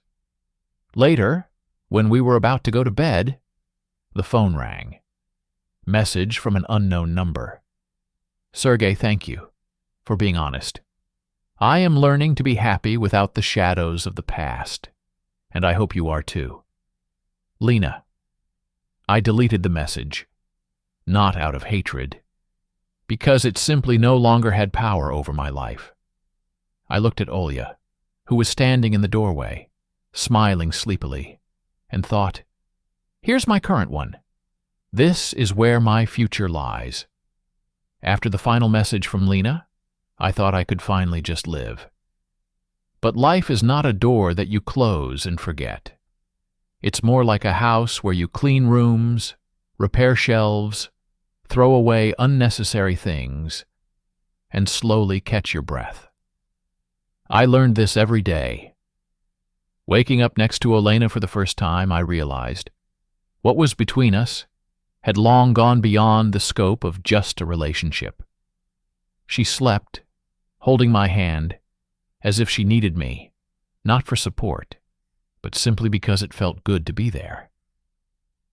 Later, when we were about to go to bed, the phone rang. Message from an unknown number. Sergei, thank you for being honest. I am learning to be happy without the shadows of the past, and I hope you are too. Lena. I deleted the message, not out of hatred, because it simply no longer had power over my life. I looked at Olya, who was standing in the doorway, smiling sleepily, and thought, here's my current one. This is where my future lies. After the final message from Lena, I thought I could finally just live. But life is not a door that you close and forget. It's more like a house where you clean rooms, repair shelves, throw away unnecessary things, and slowly catch your breath. I learned this every day. Waking up next to Elena for the first time, I realized what was between us had long gone beyond the scope of just a relationship. She slept, holding my hand, as if she needed me, not for support, but simply because it felt good to be there.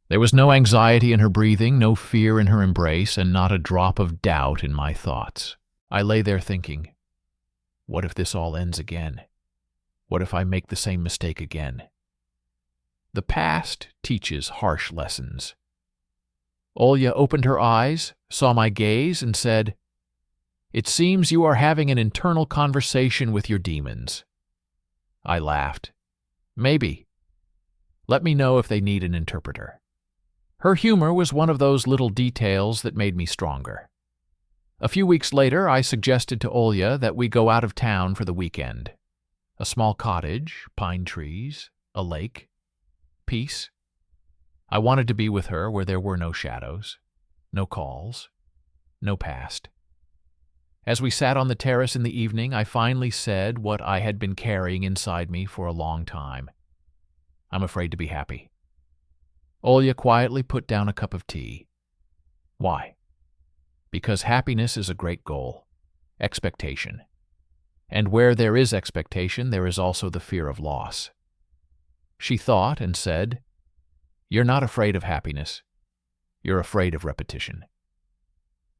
There was no anxiety in her breathing, no fear in her embrace, and not a drop of doubt in my thoughts. I lay there thinking, what if this all ends again? What if I make the same mistake again? The past teaches harsh lessons. Olya opened her eyes, saw my gaze, and said, It seems you are having an internal conversation with your demons. I laughed. Maybe. Let me know if they need an interpreter. Her humor was one of those little details that made me stronger. A few weeks later, I suggested to Olya that we go out of town for the weekend. A small cottage, pine trees, a lake, peace. I wanted to be with her where there were no shadows, no calls, no past. As we sat on the terrace in the evening, I finally said what I had been carrying inside me for a long time. I'm afraid to be happy. Olya quietly put down a cup of tea. Why? Because happiness is a great goal, expectation. And where there is expectation, there is also the fear of loss. She thought and said, "You're not afraid of happiness. You're afraid of repetition."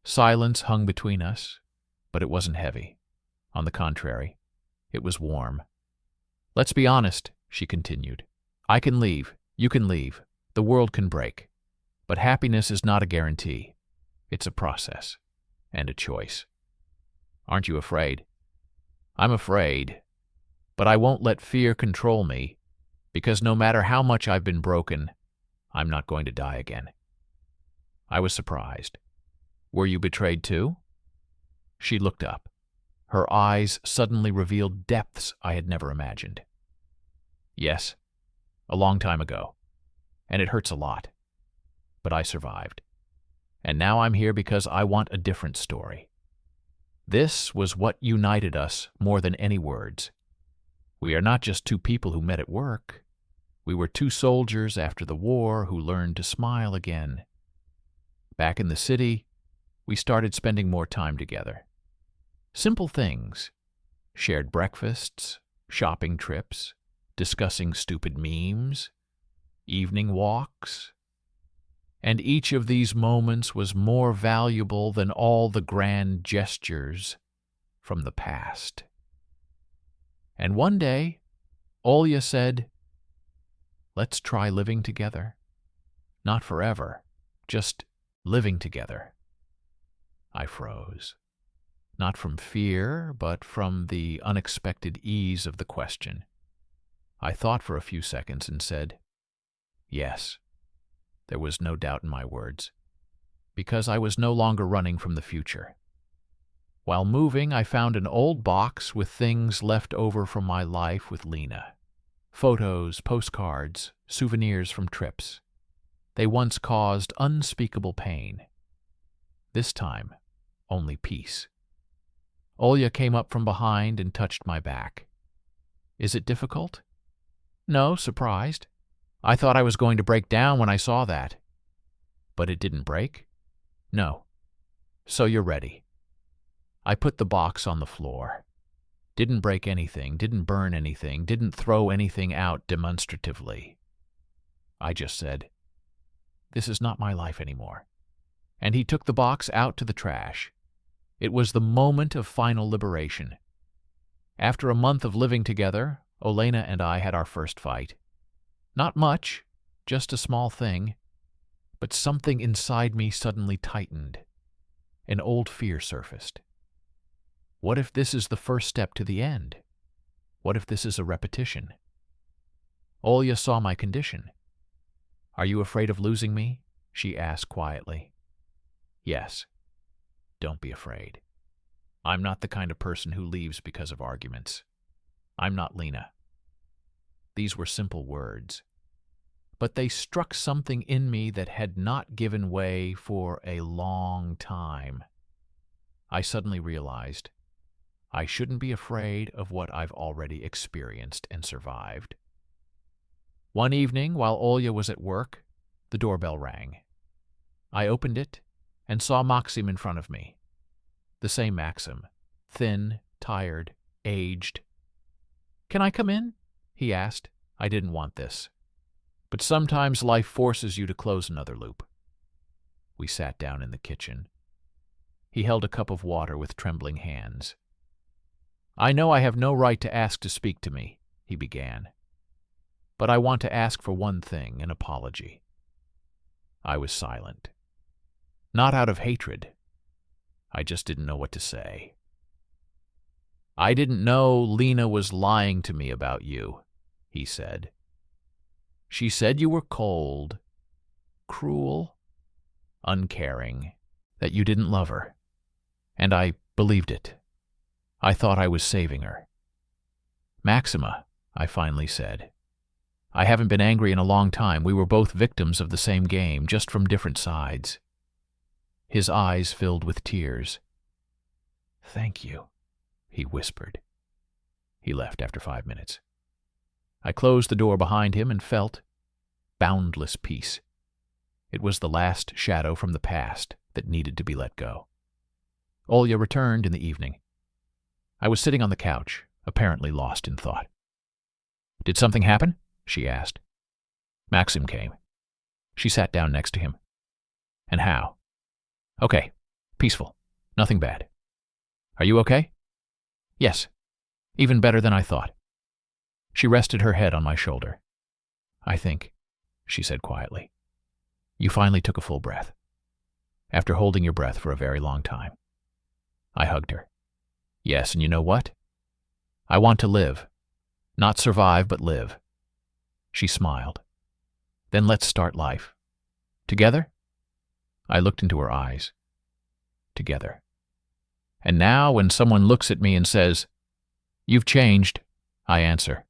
Silence hung between us, but it wasn't heavy. On the contrary, it was warm. "Let's be honest," she continued. "I can leave, you can leave, the world can break. But happiness is not a guarantee. It's a process and a choice. Aren't you afraid?" "I'm afraid, but I won't let fear control me, because no matter how much I've been broken, I'm not going to die again." I was surprised. "Were you betrayed too?" She looked up. Her eyes suddenly revealed depths I had never imagined. "Yes, a long time ago, and it hurts a lot. But I survived. And now I'm here because I want a different story." This was what united us more than any words. We are not just two people who met at work. We were two soldiers after the war who learned to smile again. Back in the city, we started spending more time together. Simple things: shared breakfasts, shopping trips, discussing stupid memes, evening walks. And each of these moments was more valuable than all the grand gestures from the past. And one day, Olya said, "Let's try living together. Not forever, just living together." I froze. Not from fear, but from the unexpected ease of the question. I thought for a few seconds and said, "Yes." There was no doubt in my words, because I was no longer running from the future. While moving, I found an old box with things left over from my life with Lena. Photos, postcards, souvenirs from trips. They once caused unspeakable pain. This time, only peace. Olya came up from behind and touched my back. "Is it difficult?" "No, surprised. I thought I was going to break down when I saw that." "But it didn't break?" "No." "So you're ready." I put the box on the floor. Didn't break anything, didn't burn anything, didn't throw anything out demonstratively. I just said, "This is not my life anymore." And he took the box out to the trash. It was the moment of final liberation. After a month of living together, Olena and I had our first fight. Not much, just a small thing, but something inside me suddenly tightened. An old fear surfaced. What if this is the first step to the end? What if this is a repetition? Olya saw my condition. "Are you afraid of losing me?" she asked quietly. "Yes. Don't be afraid. I'm not the kind of person who leaves because of arguments. I'm not Lena." These were simple words, but they struck something in me that had not given way for a long time. I suddenly realized I shouldn't be afraid of what I've already experienced and survived. One evening, while Olya was at work, the doorbell rang. I opened it and saw Maxim in front of me. The same Maxim, thin, tired, aged. "Can I come in?" he asked. I didn't want this. But sometimes life forces you to close another loop. We sat down in the kitchen. He held a cup of water with trembling hands. "I know I have no right to ask to speak to me," he began. "But I want to ask for one thing, an apology." I was silent. Not out of hatred. I just didn't know what to say. "I didn't know Lena was lying to me about you," he said. "She said you were cold, cruel, uncaring, that you didn't love her. And I believed it. I thought I was saving her." "Maxima," I finally said. I haven't been angry in a long time. We were both victims of the same game, just from different sides." His eyes filled with tears. "Thank you," he whispered. He left after 5 minutes. I closed the door behind him and felt boundless peace. It was the last shadow from the past that needed to be let go. Olya returned in the evening. I was sitting on the couch, apparently lost in thought. "Did something happen?" she asked. "Maxim came." She sat down next to him. "And how?" "Okay. Peaceful. Nothing bad." "Are you okay?" "Yes. Even better than I thought." She rested her head on my shoulder. "I think," she said quietly, "you finally took a full breath, after holding your breath for a very long time." I hugged her. "Yes, and you know what? I want to live. Not survive, but live." She smiled. "Then let's start life. Together?" I looked into her eyes. Together. And now when someone looks at me and says, "You've changed," I answer,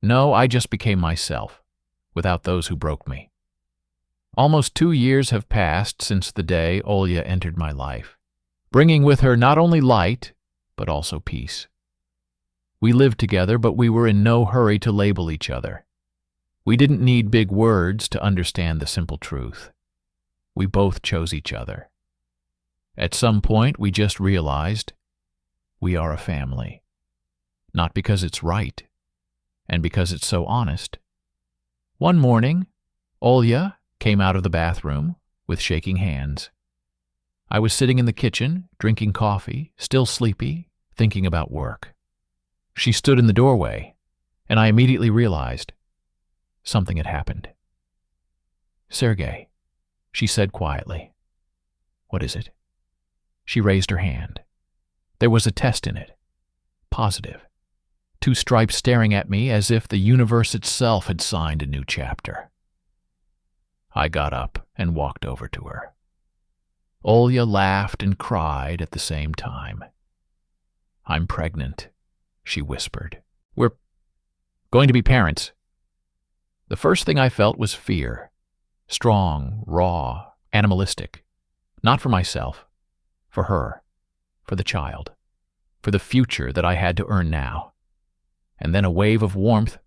"No, I just became myself, without those who broke me." Almost 2 years have passed since the day Olya entered my life, bringing with her not only light, but also peace. We lived together, but we were in no hurry to label each other. We didn't need big words to understand the simple truth. We both chose each other. At some point, we just realized we are a family. Not because it's right, and because it's so honest. One morning, Olya came out of the bathroom with shaking hands. I was sitting in the kitchen, drinking coffee, still sleepy, thinking about work. She stood in the doorway, and I immediately realized something had happened. "Sergey," she said quietly. "What is it?" She raised her hand. There was a test in it. Positive. 2 stripes staring at me as if the universe itself had signed a new chapter. I got up and walked over to her. Olya laughed and cried at the same time. "I'm pregnant," she whispered. "We're going to be parents." The first thing I felt was fear. Strong, raw, animalistic. Not for myself. For her. For the child. For the future that I had to earn now. And then a wave of warmth,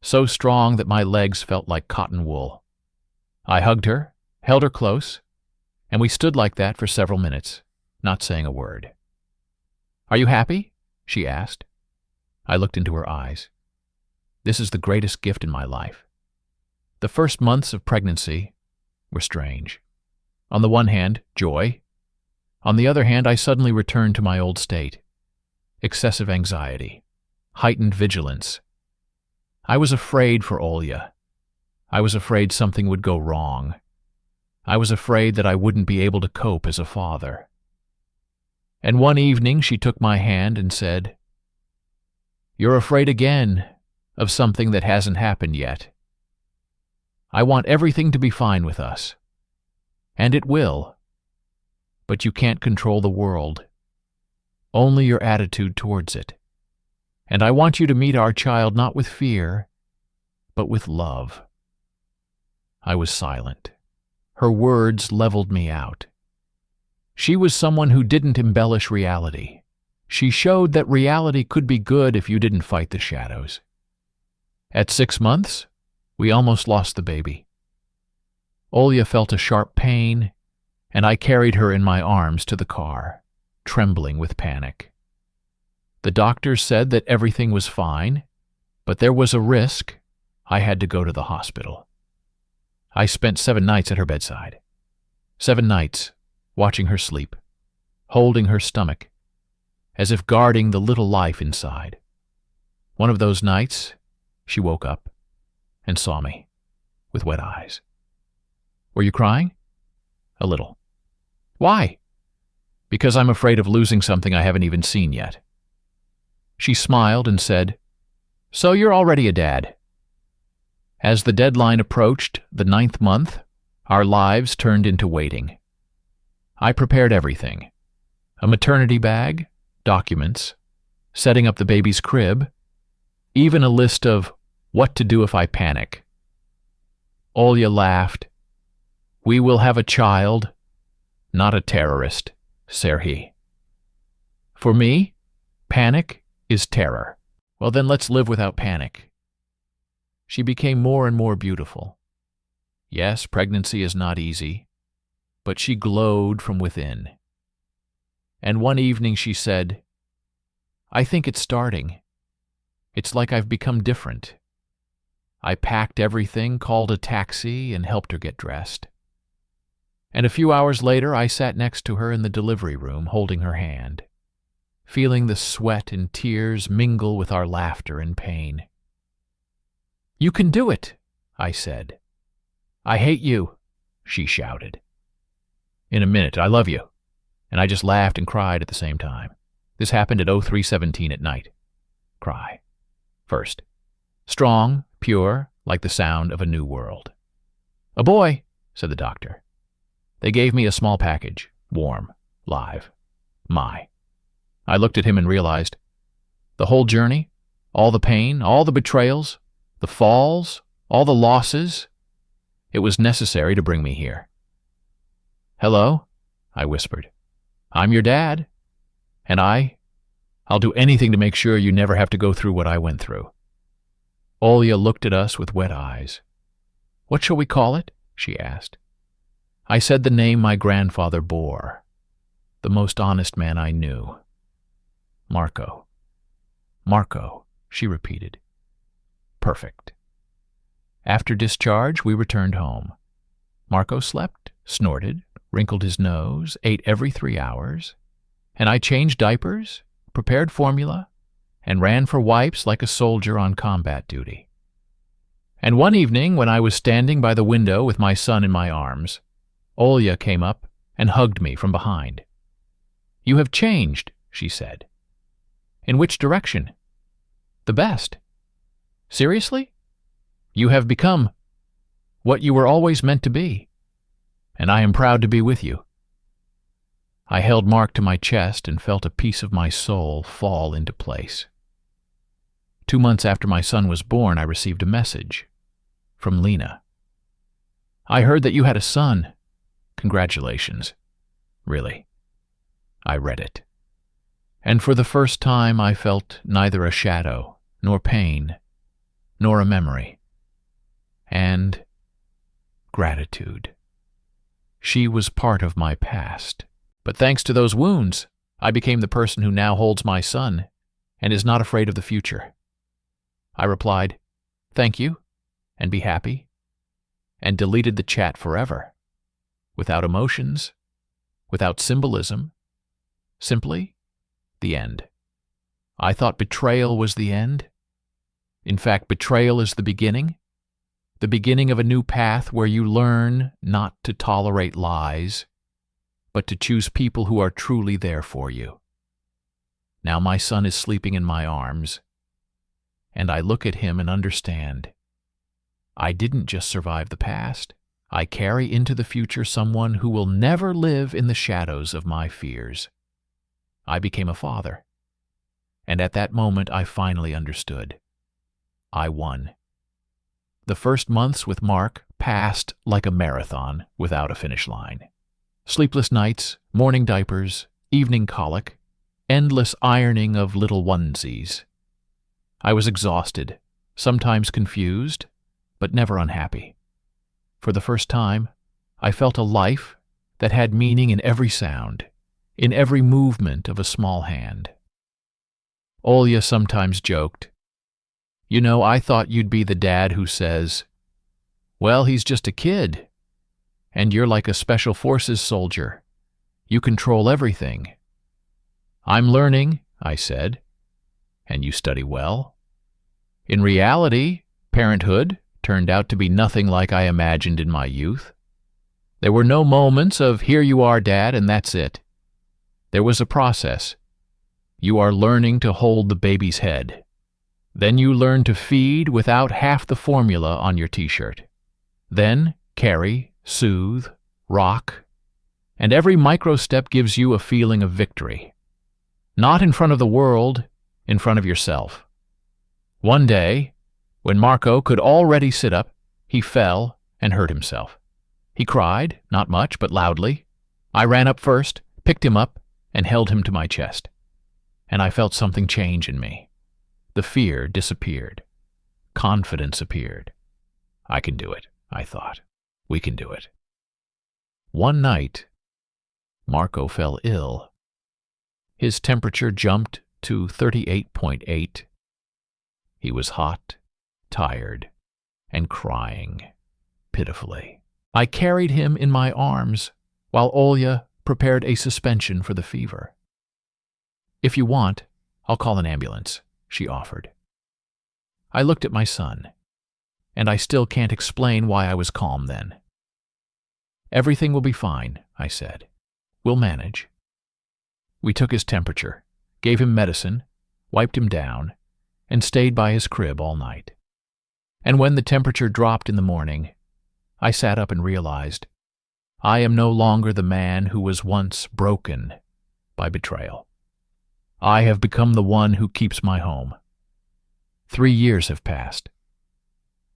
so strong that my legs felt like cotton wool. I hugged her, held her close, and we stood like that for several minutes, not saying a word. "Are you happy?" she asked. I looked into her eyes. This is the greatest gift in my life. The first months of pregnancy were strange. On the one hand, joy. On the other hand, I suddenly returned to my old state. Excessive anxiety. Heightened vigilance. I was afraid for Olya. I was afraid something would go wrong. I was afraid that I wouldn't be able to cope as a father. And one evening she took my hand and said, "You're afraid again of something that hasn't happened yet. I want everything to be fine with us. And it will. But you can't control the world. Only your attitude towards it. And I want you to meet our child not with fear, but with love." I was silent. Her words leveled me out. She was someone who didn't embellish reality. She showed that reality could be good if you didn't fight the shadows. At 6 months, we almost lost the baby. Olya felt a sharp pain, and I carried her in my arms to the car, trembling with panic. The doctors said that everything was fine, but there was a risk I had to go to the hospital. I spent 7 nights at her bedside. 7 nights watching her sleep, holding her stomach, as if guarding the little life inside. One of those nights, she woke up and saw me with wet eyes. "Were you crying?" "A little." "Why?" "Because I'm afraid of losing something I haven't even seen yet." She smiled and said, "So you're already a dad." As the deadline approached, the 9th month, our lives turned into waiting. I prepared everything. A maternity bag, documents, setting up the baby's crib, even a list of What to do if I panic? Olya laughed. We will have a child, not a terrorist, Serhiy. For me, panic is terror. Well, then let's live without panic. She became more and more beautiful. Yes, pregnancy is not easy, but she glowed from within. And one evening she said, I think it's starting. It's like I've become different. I packed everything, called a taxi, and helped her get dressed. And a few hours later, I sat next to her in the delivery room, holding her hand, feeling the sweat and tears mingle with our laughter and pain. You can do it, I said. I hate you, she shouted. In a minute, I love you. And I just laughed and cried at the same time. This happened at 03:17 at night. Cry. First. Strong, pure, like the sound of a new world. A boy, said the doctor. They gave me a small package, warm, live. I looked at him and realized the whole journey, all the pain, all the betrayals, the falls, all the losses, it was necessary to bring me here. Hello, I whispered. I'm your dad, and I'll do anything to make sure you never have to go through what I went through. Olya looked at us with wet eyes. What shall we call it? She asked. I said the name my grandfather bore, the most honest man I knew. Marco. Marco, she repeated. Perfect. After discharge, we returned home. Marco slept, snorted, wrinkled his nose, ate every 3 hours, and I changed diapers, prepared formula, and ran for wipes like a soldier on combat duty. And one evening, when I was standing by the window with my son in my arms, Olya came up and hugged me from behind. You have changed, she said. In which direction? The best. Seriously? You have become what you were always meant to be, and I am proud to be with you. I held Mark to my chest and felt a piece of my soul fall into place. 2 months after my son was born, I received a message from Lena. I heard that you had a son. Congratulations. Really. I read it. And for the first time I felt neither a shadow, nor pain, nor a memory. And gratitude. She was part of my past. But thanks to those wounds, I became the person who now holds my son and is not afraid of the future. I replied, thank you, and be happy, and deleted the chat forever, without emotions, without symbolism, simply the end. I thought betrayal was the end. In fact, betrayal is the beginning of a new path where you learn not to tolerate lies, but to choose people who are truly there for you. Now my son is sleeping in my arms, and I look at him and understand. I didn't just survive the past. I carry into the future someone who will never live in the shadows of my fears. I became a father, and at that moment I finally understood. I won. The first months with Mark passed like a marathon without a finish line. Sleepless nights, morning diapers, evening colic, endless ironing of little onesies. I was exhausted, sometimes confused, but never unhappy. For the first time, I felt a life that had meaning in every sound, in every movement of a small hand. Olya sometimes joked, you know, I thought you'd be the dad who says, well, he's just a kid, and you're like a special forces soldier. You control everything. I'm learning, I said, and you study well. In reality, parenthood turned out to be nothing like I imagined in my youth. There were no moments of, here you are, Dad, and that's it. There was a process. You are learning to hold the baby's head. Then you learn to feed without half the formula on your t-shirt. Then carry, soothe, rock, and every micro step gives you a feeling of victory. Not in front of the world, in front of yourself. One day, When Marco could already sit up, he fell and hurt himself. He cried, not much, but loudly. I ran up first, picked him up, and held him to my chest. And I felt something change in me. The fear disappeared. Confidence appeared. I can do it, I thought. We can do it. One night, Marco fell ill. His temperature jumped to 38.8. He was hot, tired, and crying pitifully. I carried him in my arms while Olya prepared a suspension for the fever. "If you want, I'll call an ambulance," she offered. I looked at my son, and I still can't explain why I was calm then. "Everything will be fine," I said. "We'll manage." We took his temperature, gave him medicine, wiped him down, and stayed by his crib all night. And when the temperature dropped in the morning, I sat up and realized I am no longer the man who was once broken by betrayal. I have become the one who keeps my home. 3 years have passed.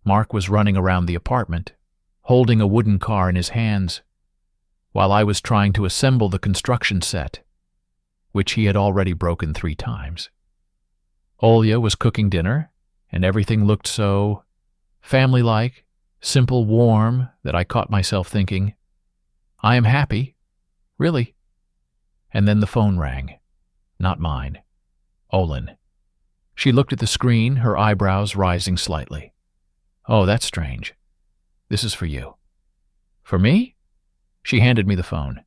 Mark was running around the apartment, holding a wooden car in his hands, while I was trying to assemble the construction set, which he had already broken 3 times. Olya was cooking dinner, and everything looked so family-like, simple, warm, that I caught myself thinking, I am happy, really. And then the phone rang. Not mine. Olin. She looked at the screen, her eyebrows rising slightly. "Oh, that's strange. This is for you." "For me?" She handed me the phone.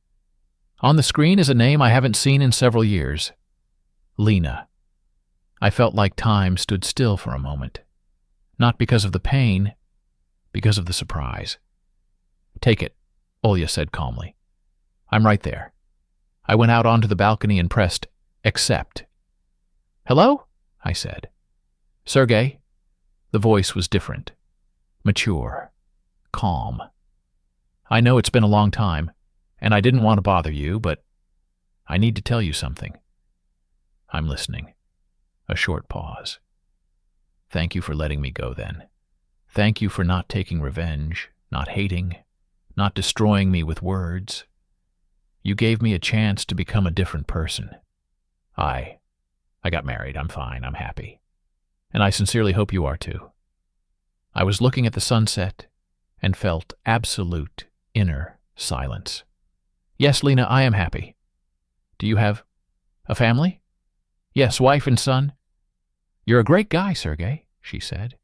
On the screen is a name I haven't seen in several years. Lena. I felt like time stood still for a moment. Not because of the pain, because of the surprise. "Take it," Olya said calmly. "I'm right there." I went out onto the balcony and pressed accept. "Hello?" I said. "Sergey." The voice was different. Mature. Calm. "I know it's been a long time, and I didn't want to bother you, but I need to tell you something." "I'm listening." A short pause. "Thank you for letting me go then. Thank you for not taking revenge, not hating, not destroying me with words. You gave me a chance to become a different person. I got married. I'm fine. I'm happy. And I sincerely hope you are too." I was looking at the sunset and felt absolute inner silence. "Yes, Lena, I am happy. Do you have a family?" "Yes, wife and son." "You're a great guy, Sergey," she said.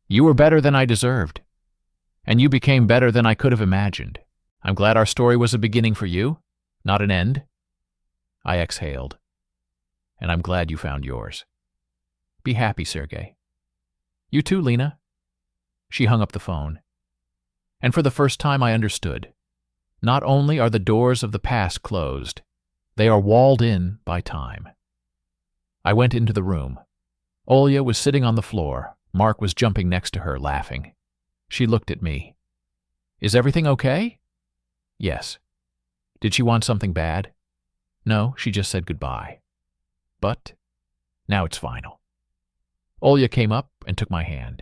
"You were better than I deserved. And you became better than I could have imagined. I'm glad our story was a beginning for you, not an end." I exhaled. "And I'm glad you found yours. Be happy, Sergey." "You too, Lena." She hung up the phone. And for the first time I understood. Not only are the doors of the past closed, they are walled in by time. I went into the room. Olya was sitting on the floor. Mark was jumping next to her, laughing. She looked at me. "Is everything okay?" "Yes." "Did she want something bad?" "No, she just said goodbye." "But now it's final." Olya came up and took my hand.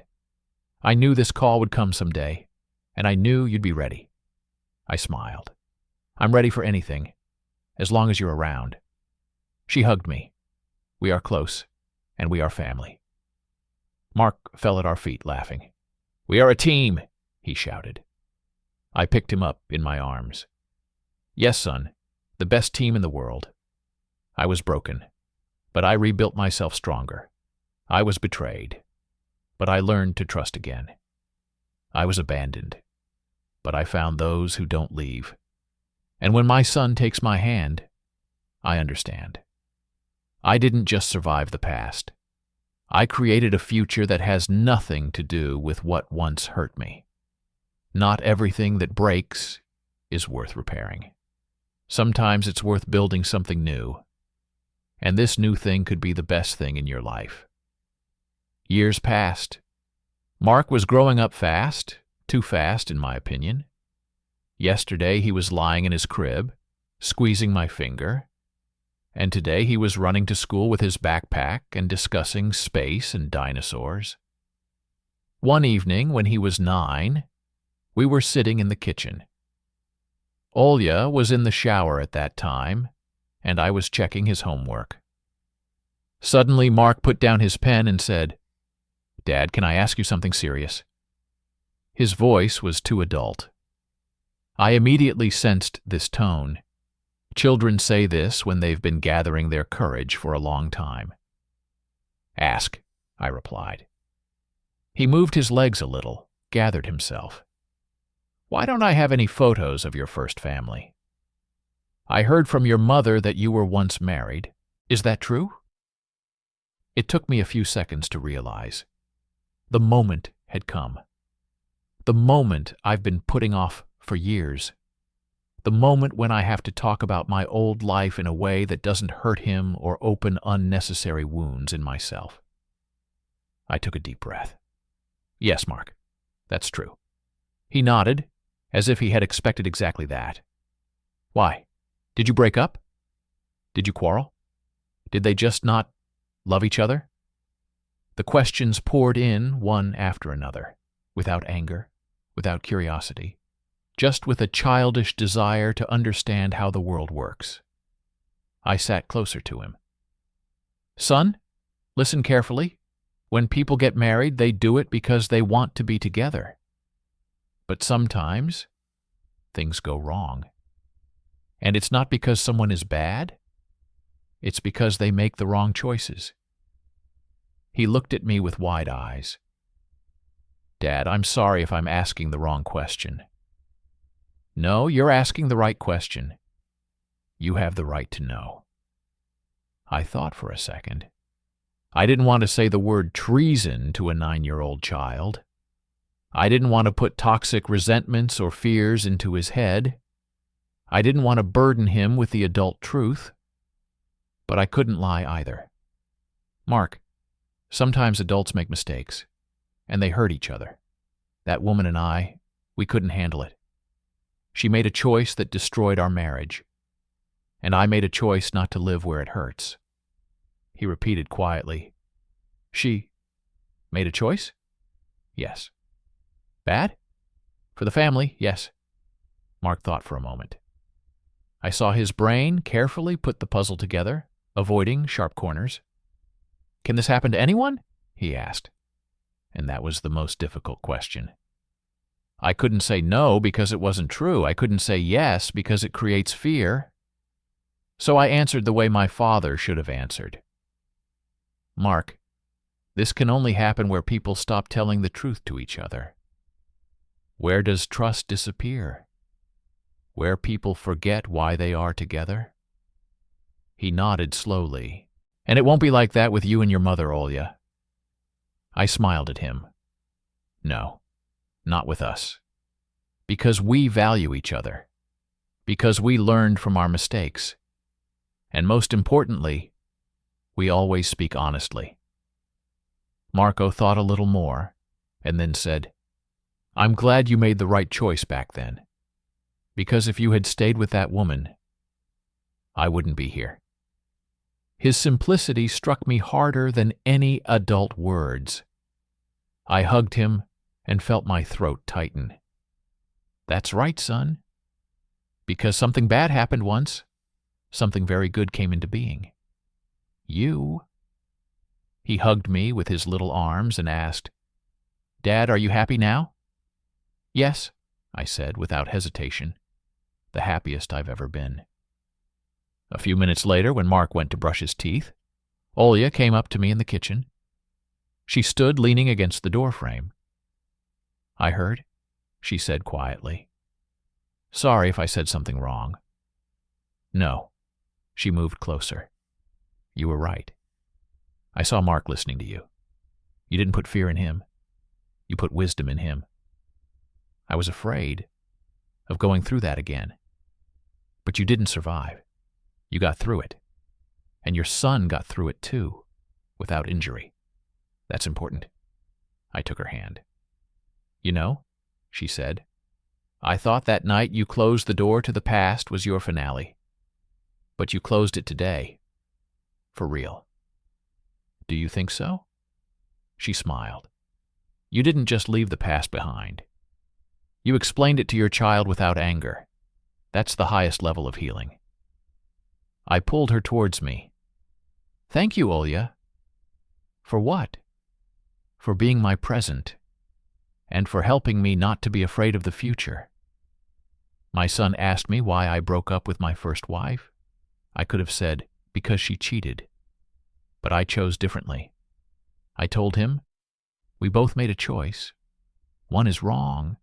"I knew this call would come someday, and I knew you'd be ready." I smiled. "I'm ready for anything, as long as you're around." She hugged me. "We are close, and we are family." Mark fell at our feet, laughing. "We are a team," he shouted. I picked him up in my arms. "Yes, son, the best team in the world. I was broken, but I rebuilt myself stronger. I was betrayed, but I learned to trust again. I was abandoned, but I found those who don't leave. And when my son takes my hand, I understand. I didn't just survive the past. I created a future that has nothing to do with what once hurt me. Not everything that breaks is worth repairing. Sometimes it's worth building something new. And this new thing could be the best thing in your life." Years passed. Mark was growing up fast, too fast in my opinion. Yesterday he was lying in his crib, squeezing my finger, and today he was running to school with his backpack and discussing space and dinosaurs. One evening, when he was 9, we were sitting in the kitchen. Olya was in the shower at that time, and I was checking his homework. Suddenly, Mark put down his pen and said, "Dad, can I ask you something serious?" His voice was too adult. I immediately sensed this tone. Children say this when they've been gathering their courage for a long time. "Ask," I replied. He moved his legs a little, gathered himself. "Why don't I have any photos of your first family? I heard from your mother that you were once married. Is that true?" It took me a few seconds to realize. The moment had come. The moment I've been putting off for years. The moment when I have to talk about my old life in a way that doesn't hurt him or open unnecessary wounds in myself. I took a deep breath. "Yes, Mark, that's true." He nodded, as if he had expected exactly that. "Why? Did you break up? Did you quarrel? Did they just not love each other?" The questions poured in one after another, without anger, without curiosity, just with a childish desire to understand how the world works. I sat closer to him. "Son, listen carefully. When people get married, they do it because they want to be together. But sometimes things go wrong. And it's not because someone is bad. It's because they make the wrong choices." He looked at me with wide eyes. "Dad, I'm sorry if I'm asking the wrong question." "No, you're asking the right question. You have the right to know." I thought for a second. I didn't want to say the word treason to a 9-year-old child. I didn't want to put toxic resentments or fears into his head. I didn't want to burden him with the adult truth. But I couldn't lie either. "Mark, sometimes adults make mistakes, and they hurt each other. That woman and I, we couldn't handle it. She made a choice that destroyed our marriage, and I made a choice not to live where it hurts." He repeated quietly, "She made a choice?" "Yes." "Bad?" "For the family, yes." Mark thought for a moment. I saw his brain carefully put the puzzle together, avoiding sharp corners. "Can this happen to anyone?" he asked. And that was the most difficult question. I couldn't say no because it wasn't true. I couldn't say yes because it creates fear. So I answered the way my father should have answered. "Mark, this can only happen where people stop telling the truth to each other. Where does trust disappear? Where people forget why they are together?" He nodded slowly. "And it won't be like that with you and your mother, Olya." I smiled at him. "No, not with us. Because we value each other. Because we learned from our mistakes. And most importantly, we always speak honestly." Marco thought a little more, and then said, "I'm glad you made the right choice back then. Because if you had stayed with that woman, I wouldn't be here." His simplicity struck me harder than any adult words. I hugged him and felt my throat tighten. "That's right, son. Because something bad happened once, something very good came into being. You." He hugged me with his little arms and asked, "Dad, are you happy now?" "Yes," I said without hesitation. "The happiest I've ever been." A few minutes later, when Mark went to brush his teeth, Olya came up to me in the kitchen. She stood leaning against the doorframe. "I heard," she said quietly. "Sorry if I said something wrong." "No." She moved closer. "You were right. I saw Mark listening to you. You didn't put fear in him. You put wisdom in him. I was afraid of going through that again. But you didn't survive. You got through it. And your son got through it too, without injury. That's important." I took her hand. "You know," she said, "I thought that night you closed the door to the past was your finale. But you closed it today. For real. Do you think so?" She smiled. You didn't just leave the past behind. You explained it to your child without anger. That's the highest level of healing. I pulled her towards me. Thank you, Olya. For what? For being my present, and for helping me not to be afraid of the future. My son asked me why I broke up with my first wife. I could have said, because she cheated. But I chose differently. I told him, we both made a choice. One is wrong,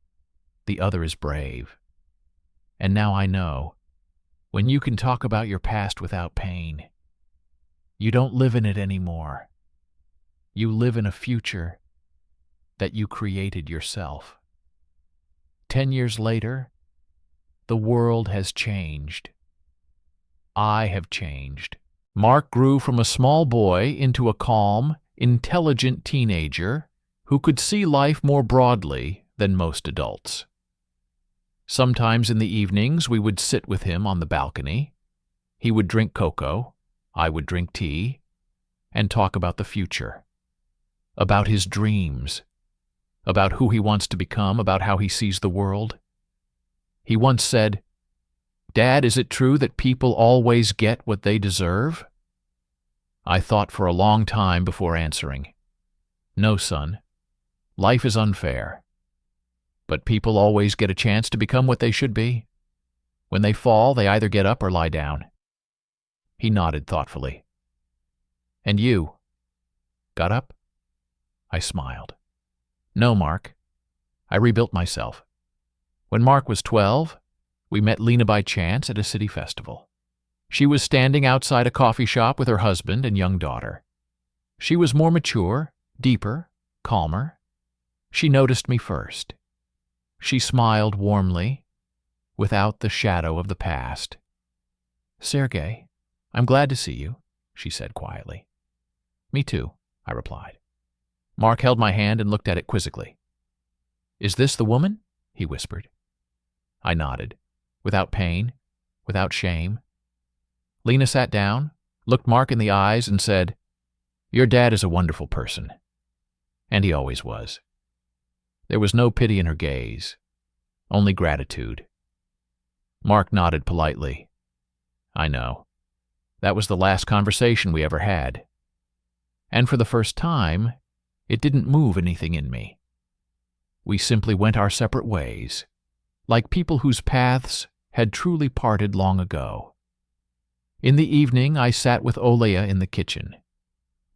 the other is brave. And now I know, when you can talk about your past without pain, you don't live in it anymore. You live in a future that you created yourself. 10 years later, the world has changed. I have changed. Mark grew from a small boy into a calm, intelligent teenager who could see life more broadly than most adults. Sometimes in the evenings we would sit with him on the balcony. He would drink cocoa, I would drink tea, and talk about the future, about his dreams, about who he wants to become, about how he sees the world. He once said, "Dad, is it true that people always get what they deserve?" I thought for a long time before answering. No, son. Life is unfair. But people always get a chance to become what they should be. When they fall, they either get up or lie down. He nodded thoughtfully. And you? Got up? I smiled. No, Mark. I rebuilt myself. When Mark was 12, we met Lena by chance at a city festival. She was standing outside a coffee shop with her husband and young daughter. She was more mature, deeper, calmer. She noticed me first. She smiled warmly, without the shadow of the past. "Sergey, I'm glad to see you," she said quietly. "Me too," I replied. Mark held my hand and looked at it quizzically. "Is this the woman?" he whispered. I nodded, without pain, without shame. Lena sat down, looked Mark in the eyes, and said, "Your dad is a wonderful person." And he always was. There was no pity in her gaze, only gratitude. Mark nodded politely. I know. That was the last conversation we ever had. And for the first time, it didn't move anything in me. We simply went our separate ways, like people whose paths had truly parted long ago. In the evening, I sat with Olya in the kitchen.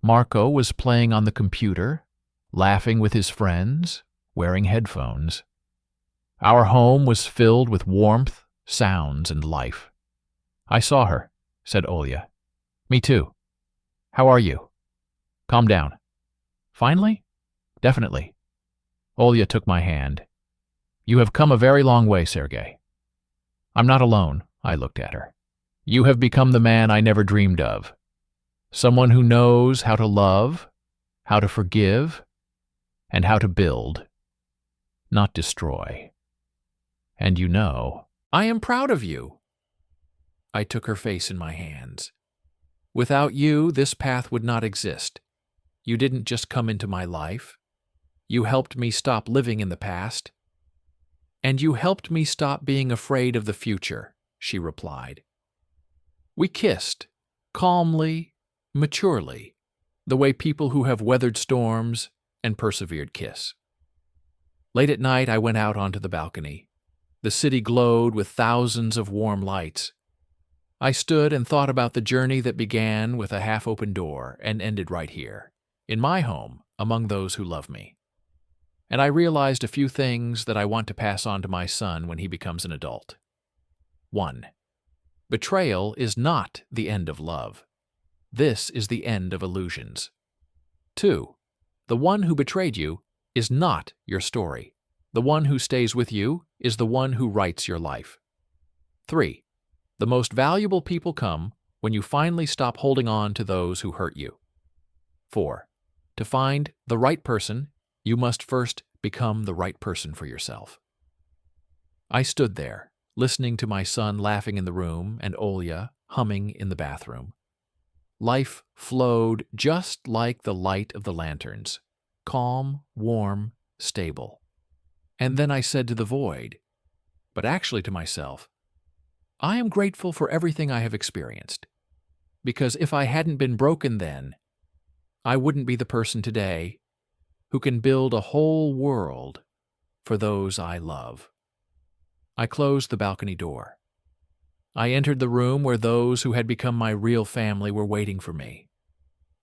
Marco was playing on the computer, laughing with his friends, wearing headphones. Our home was filled with warmth, sounds, and life. "I saw her," said Olya. "Me too. How are you?" "Calm down." "Finally?" "Definitely." Olya took my hand. "You have come a very long way, Sergey." "I'm not alone," I looked at her. "You have become the man I never dreamed of. Someone who knows how to love, how to forgive, and how to build, not destroy. And you know, I am proud of you." I took her face in my hands. "Without you, this path would not exist. You didn't just come into my life. You helped me stop living in the past. And you helped me stop being afraid of the future," she replied. We kissed, calmly, maturely, the way people who have weathered storms and persevered kiss. Late at night, I went out onto the balcony. The city glowed with thousands of warm lights. I stood and thought about the journey that began with a half-open door and ended right here, in my home, among those who love me. And I realized a few things that I want to pass on to my son when he becomes an adult. 1. Betrayal is not the end of love. This is the end of illusions. 2. The one who betrayed you is not your story. The one who stays with you is the one who writes your life. 3. The most valuable people come when you finally stop holding on to those who hurt you. 4. To find the right person, you must first become the right person for yourself. I stood there, listening to my son laughing in the room and Olya humming in the bathroom. Life flowed just like the light of the lanterns, calm, warm, stable. And then I said to the void, but actually to myself, I am grateful for everything I have experienced, because if I hadn't been broken then, I wouldn't be the person today who can build a whole world for those I love. I closed the balcony door. I entered the room where those who had become my real family were waiting for me.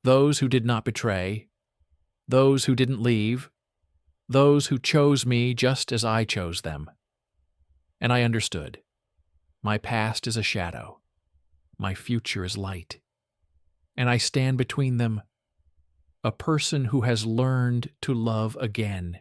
Those who did not betray, those who didn't leave, those who chose me just as I chose them. And I understood. My past is a shadow. My future is light. And I stand between them, a person who has learned to love again.